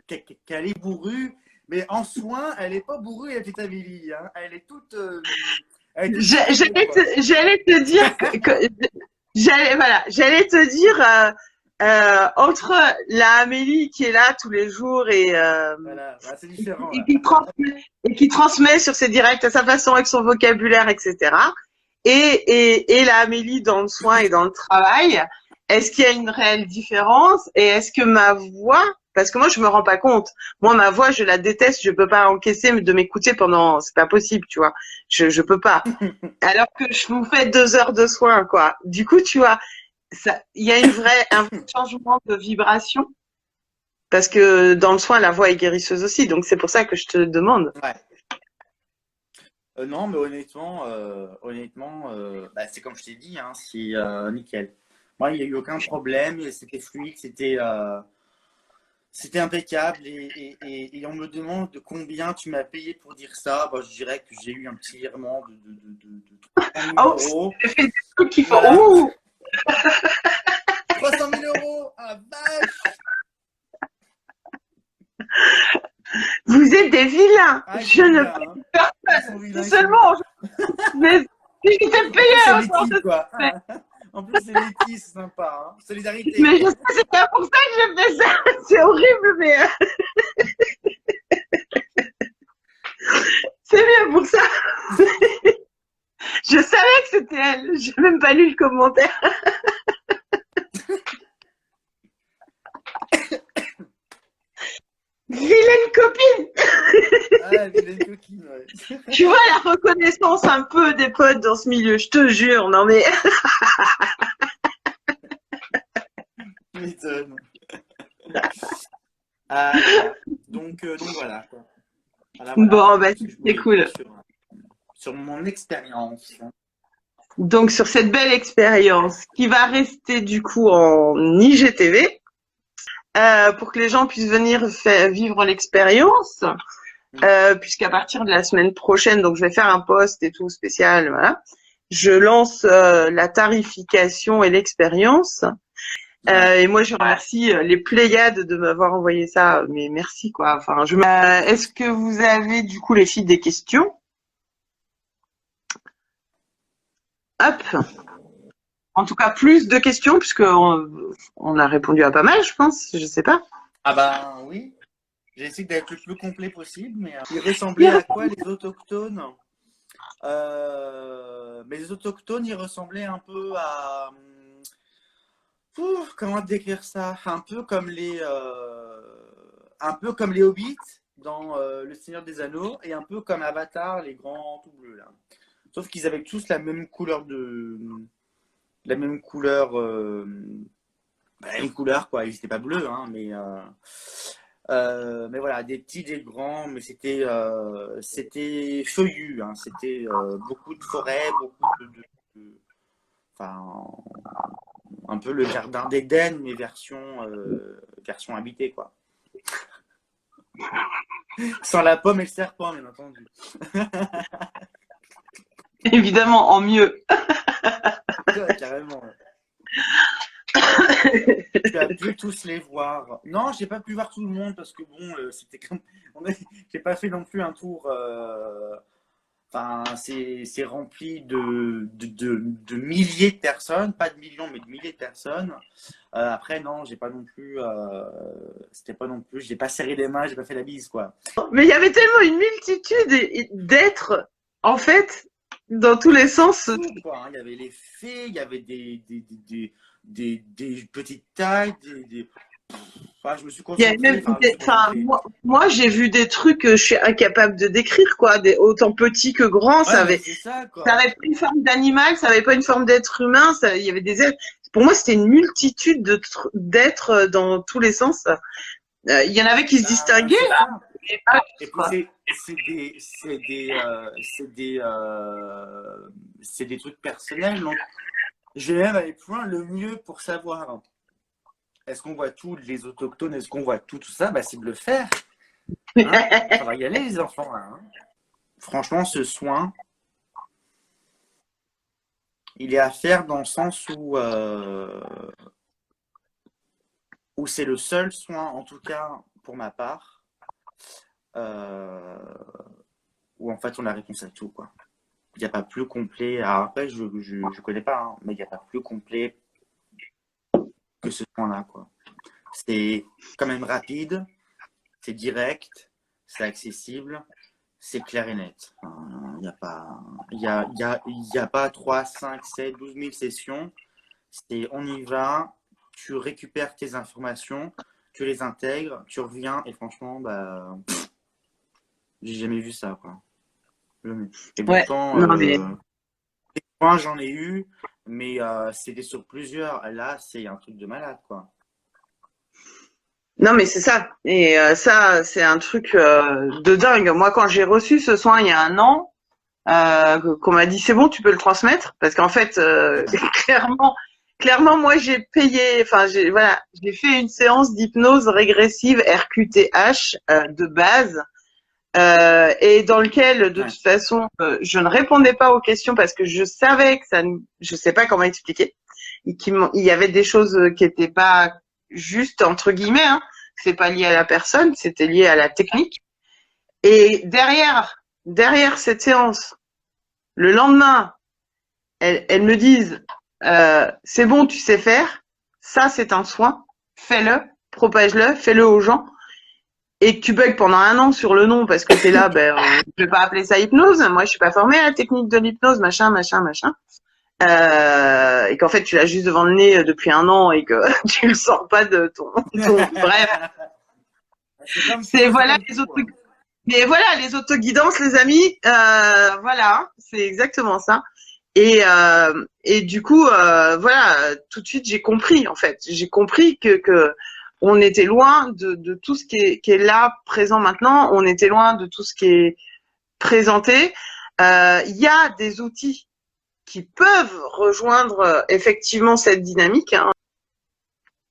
qu'elle est bourrue, mais en soin, elle n'est pas bourrue, elle est Amélie. Hein. Elle est toute. j'allais te dire j'allais te dire entre la Amélie qui est là tous les jours voilà, bah, c'est différent. et qui transmet sur ses directs à sa façon, avec son vocabulaire, etc. Et la Amélie dans le soin et dans le travail, est-ce qu'il y a une réelle différence? Et est-ce que ma voix, parce que moi je me rends pas compte, moi ma voix je la déteste, je peux pas encaisser de m'écouter pendant, c'est pas possible, tu vois, je peux pas. Alors que je vous fais 2 heures de soins, quoi. Du coup, tu vois, il y a un vrai changement de vibration. Parce que dans le soin, la voix est guérisseuse aussi. Donc, c'est pour ça que je te demande. Ouais. Non, mais honnêtement, bah, c'est comme je t'ai dit, hein, c'est nickel. Moi, il n'y a eu aucun problème, c'était fluide, c'était impeccable. Et on me demande de combien tu m'as payé pour dire ça. Bah, je dirais que j'ai eu un petit virement de 300 000 euros. J'ai fait des trucs qui font Voilà. ouh 300 000 euros, ah vache! Vous êtes des vilains. Ah, Je ne peux pas seulement. Mais si j'étais payé c'est autant l'équipe, quoi. En plus, c'est l'équipe, c'est sympa. Hein. Solidarité. Mais je sais, c'est pas pour ça que j'ai fait ça. C'est horrible, mais c'est bien pour ça. Je savais que c'était elle. J'ai même pas lu le commentaire. Vilaine copine. Ah, vilaine coquine, ouais. Tu vois la reconnaissance un peu des potes dans ce milieu, je te jure. Non mais. Tu m'étonnes. Donc voilà. Quoi. Voilà, Bon, bah c'est cool. Sur mon expérience. Donc sur cette belle expérience qui va rester du coup en IGTV. Pour que les gens puissent venir vivre l'expérience, puisqu'à partir de la semaine prochaine, donc je vais faire un post et tout spécial, voilà. Je lance la tarification et l'expérience. Et moi, je remercie les Pléiades de m'avoir envoyé ça. Mais merci, quoi. Enfin, est-ce que vous avez du coup les filles des questions? Hop. En tout cas, plus de questions, puisqu'on a répondu à pas mal, je pense. Je sais pas. Ah bah oui. J'ai essayé d'être le plus complet possible, mais il ressemblait à quoi les autochtones? Mais les autochtones, ils ressemblaient un peu à... comment décrire ça? Un peu comme les hobbits dans Le Seigneur des Anneaux et un peu comme Avatar, les grands tout bleus là. Sauf qu'ils avaient tous la même couleur quoi. Ils n'étaient pas bleus, hein, mais voilà, des petits, des grands, mais c'était feuillu, hein, c'était beaucoup de forêts, beaucoup enfin, un peu le jardin d'Éden, mais version habitée, quoi. Sans la pomme et le serpent, bien entendu. Évidemment, en mieux. Ouais, carrément. Tu as pu tous les voir. Non, j'ai pas pu voir tout le monde parce que bon, c'était comme. J'ai pas fait non plus un tour. Enfin, c'est rempli de milliers de personnes, pas de millions, mais de milliers de personnes. Après, non, j'ai pas non plus. C'était pas non plus. J'ai pas serré les mains, j'ai pas fait la bise, quoi. Mais il y avait tellement une multitude d'êtres, en fait, dans tous les sens. Quoi, hein. Il y avait les fées, il y avait des petites tailles, Enfin, je me suis Il y a concentré. même, Enfin, je me suis enfin, concentré. moi j'ai vu des trucs que je suis incapable de décrire, quoi, autant petits que grands. Ouais, mais c'est ça, Ça quoi. avait pas une forme d'animal, ça avait pas une forme d'être humain. Il y avait des êtres. Pour moi, c'était une multitude d'êtres dans tous les sens. Il y en avait qui se Bah, distinguaient, c'est ça. mais pas Et tous, puis, quoi. c'est des trucs personnels. Donc, je vais même aller plus loin. Le mieux pour savoir est-ce qu'on voit tous les autochtones, est-ce qu'on voit tout ça, bah, c'est de le faire. Hein, ça va y aller, les enfants. Là, hein. Franchement, ce soin, il est à faire dans le sens où c'est le seul soin, en tout cas pour ma part, euh, où en fait on a la réponse à tout, quoi. Il n'y a pas plus complet. Alors après, je connais pas, hein, mais il n'y a pas plus complet que ce soin-là, quoi. C'est quand même rapide, c'est direct, c'est accessible, c'est clair et net. Il n'y a pas, y a pas 3, 5, 7, 12 000 sessions. C'est on y va, tu récupères tes informations, tu les intègres, tu reviens et franchement, bah, j'ai jamais vu ça, quoi. Jamais. Et Ouais, pourtant, non mais des points, j'en ai eu, mais c'était sur plusieurs. Là, c'est un truc de malade, quoi. non mais c'est ça. Et ça, c'est un truc de dingue. Moi, quand j'ai reçu ce soin il y a un an, qu'on m'a dit c'est bon, tu peux le transmettre, parce qu'en fait, clairement, clairement, moi j'ai payé, enfin j'ai fait une séance d'hypnose régressive RQTH de base. Et dans lequel, de Ouais. toute façon, je ne répondais pas aux questions parce que je savais que je sais pas comment expliquer, il y avait des choses qui étaient pas justes entre guillemets. Hein. C'est pas lié à la personne, c'était lié à la technique. Et derrière cette séance, le lendemain, elles me disent, c'est bon, tu sais faire, ça c'est un soin, fais-le, propage-le, fais-le aux gens. Et que tu bugs pendant un an sur le nom parce que t'es là, ben, je vais pas appeler ça hypnose. Moi, je suis pas formée à la technique de l'hypnose, machin, machin, machin. Et qu'en fait, tu l'as juste devant le nez depuis un an et que tu le sens pas de ton... Bref, C'est comme c'est tout, c'est voilà comme les tout. autres. Mais voilà, les autoguidances, les amis, voilà, c'est exactement ça. Et du coup, voilà, tout de suite, j'ai compris, en fait. J'ai compris que on était loin de tout ce qui est là, présent maintenant. On était loin de tout ce qui est présenté. Il y a des outils qui peuvent rejoindre effectivement cette dynamique. Hein.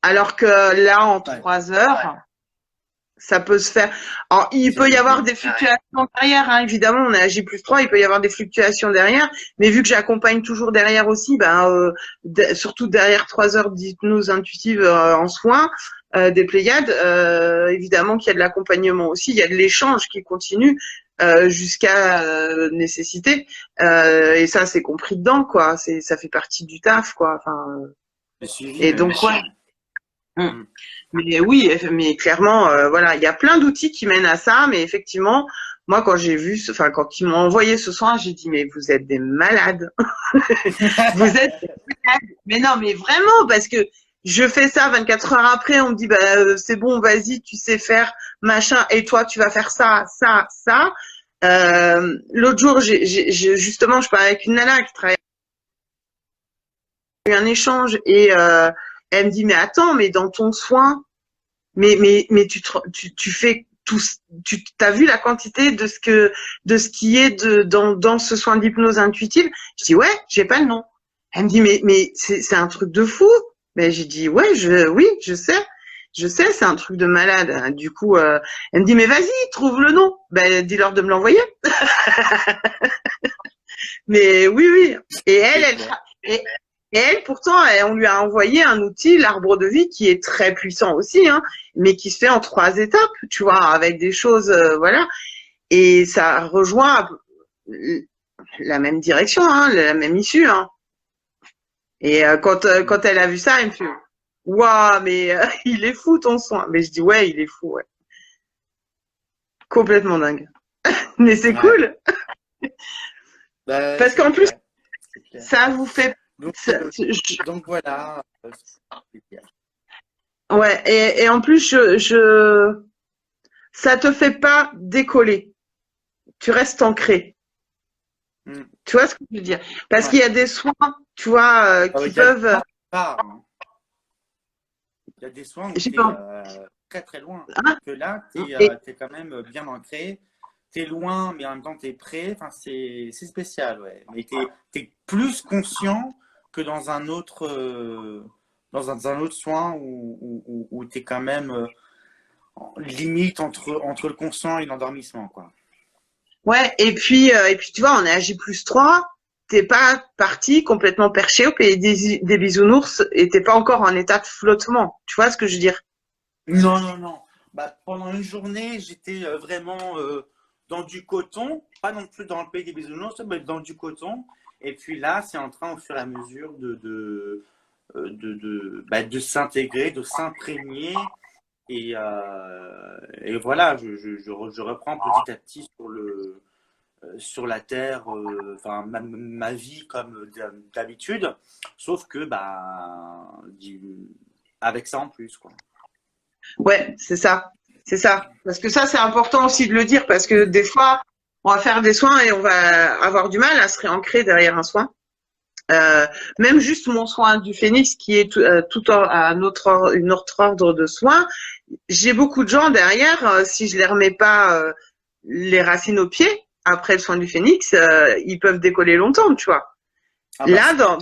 Alors que là, en Ouais. 3 heures, ça peut se faire. Alors, il peut y avoir des fluctuations derrière, hein, évidemment, on est à J+3, il peut y avoir des fluctuations derrière, mais vu que j'accompagne toujours derrière aussi, surtout derrière 3 heures d'hypnose intuitive en soins, des Pléiades, évidemment qu'il y a de l'accompagnement aussi, il y a de l'échange qui continue jusqu'à nécessité, et ça c'est compris dedans, quoi, ça fait partie du taf, quoi. Enfin, Le suivi, et mais bien donc, sûr. ouais. Mais oui, mais clairement, voilà, il y a plein d'outils qui mènent à ça, mais effectivement, moi, quand j'ai vu, enfin, quand ils m'ont envoyé ce soin, j'ai dit, mais vous êtes des malades. Vous êtes des malades. Mais non, mais vraiment, parce que je fais ça 24 heures après, on me dit, c'est bon, vas-y, tu sais faire, machin, et toi, tu vas faire ça, ça, ça. L'autre jour, justement, je parlais avec une nana qui travaille, eu un échange, et elle me dit, mais attends, mais dans ton soin, mais tu fais tout, tu as vu la quantité de ce qui est dans ce soin d'hypnose intuitive. Je dis ouais, j'ai pas le nom. Elle me dit mais c'est un truc de fou. Mais j'ai dit ouais, oui, je sais, c'est un truc de malade. Du coup, elle me dit mais vas-y, trouve le nom. Ben dis-leur de me l'envoyer. Mais oui, oui. Et et elle, pourtant, on lui a envoyé un outil, l'arbre de vie, qui est très puissant aussi, hein, mais qui se fait en 3 étapes, tu vois, avec des choses, voilà. Et ça rejoint la même direction, hein, la même issue. Hein. Et quand elle a vu ça, elle me fait, waouh, mais il est fou ton soin. Mais je dis ouais, il est fou, ouais. Complètement dingue. Mais c'est Ouais. cool. Bah, Parce c'est qu'en plus, clair. C'est clair. ça vous fait. Donc, Ça, donc voilà. Ouais, et en plus, ça te fait pas décoller. Tu restes ancré. Mm. Tu vois ce que je veux dire? Parce Ouais. qu'il y a des soins, tu vois, qui Il y a des peuvent. soins, hein. Il y a des soins où J'ai tu es pas. très très loin. Hein? Que là, tu Et, es, quand même bien ancré. Tu es loin, mais en même temps, tu es prêt. Enfin, c'est spécial, ouais. Mais tu es, plus conscient que dans un autre, dans un autre soin où tu es quand même limite entre le conscient et l'endormissement, quoi. ouais, et puis tu vois, on est à J+3. T'es pas parti complètement perché au pays des bisounours et t'es pas encore en état de flottement. Tu vois ce que je veux dire? Non, non, non. Bah, pendant une journée, j'étais vraiment dans du coton, pas non plus dans le pays des bisounours, mais dans du coton. Et puis là, c'est en train, au fur et à mesure, de s'intégrer, de s'imprégner. Et voilà, je reprends petit à petit sur la terre, enfin ma vie comme d'habitude, sauf que bah, avec ça en plus, quoi. Ouais, c'est ça. C'est ça. Parce que ça, c'est important aussi de le dire parce que des fois, on va faire des soins et on va avoir du mal à se réancrer derrière un soin. Même juste mon soin du phénix qui est à une autre ordre de soins, j'ai beaucoup de gens derrière, si je les remets pas les racines aux pieds après le soin du phénix, ils peuvent décoller longtemps, tu vois. Ah bah Là,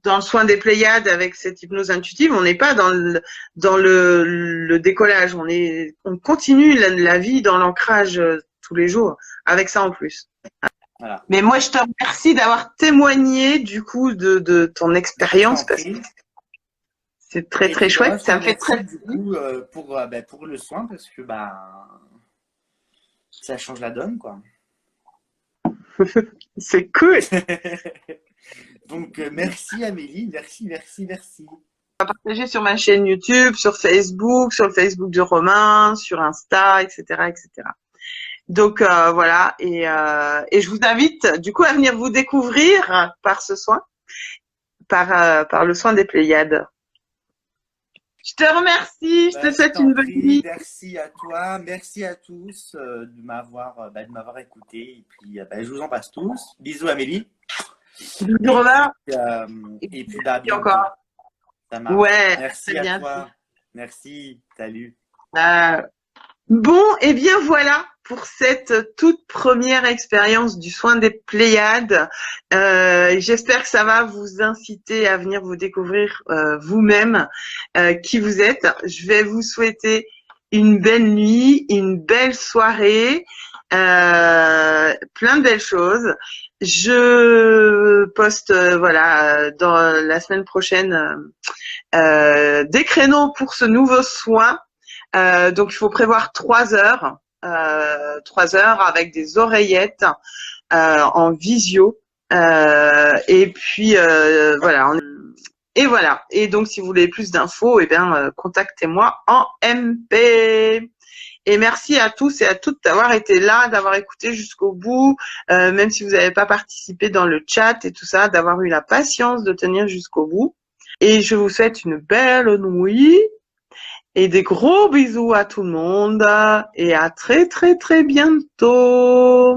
dans le soin des Pléiades avec cette hypnose intuitive, on n'est pas dans le décollage, on continue la vie dans l'ancrage tous les jours avec ça en plus. voilà. Mais moi, je te remercie d'avoir témoigné du coup de ton Je t'en expérience parce que prie. c'est très Et très puis bah, moi, chouette. je te Ça me fait très remercie du coup pour le soin parce que bah, ça change la donne, quoi. c'est cool. Donc, merci Amélie, merci, merci, merci. Partagé sur ma chaîne YouTube, sur Facebook, sur le Facebook de Romain, sur Insta, etc., etc. Donc voilà, et je vous invite du coup à venir vous découvrir par ce soin, par le soin des Pléiades. Je te remercie, je Bah, te je souhaite t'en une bonne prie, nuit. merci à toi, merci à tous de m'avoir écouté. Et puis, bah, je vous embrasse tous. Bisous Amélie. Bisous Et puis, Romain, et puis bah, à et bientôt. encore. Ça marche. Ouais, à très Merci à bientôt. toi. Merci. Salut. Euh, Bon, et bien voilà pour cette toute première expérience du soin des Pléiades. J'espère que ça va vous inciter à venir vous découvrir vous-même qui vous êtes. Je vais vous souhaiter une belle nuit, une belle soirée, plein de belles choses. Je poste voilà dans la semaine prochaine des créneaux pour ce nouveau soin. Donc il faut prévoir 3 heures avec des oreillettes en visio. Et puis voilà. Et voilà. Et donc si vous voulez plus d'infos, eh bien contactez-moi en MP. Et merci à tous et à toutes d'avoir été là, d'avoir écouté jusqu'au bout, même si vous n'avez pas participé dans le chat et tout ça, d'avoir eu la patience de tenir jusqu'au bout. Et je vous souhaite une belle nuit. Et des gros bisous à tout le monde et à très très très bientôt.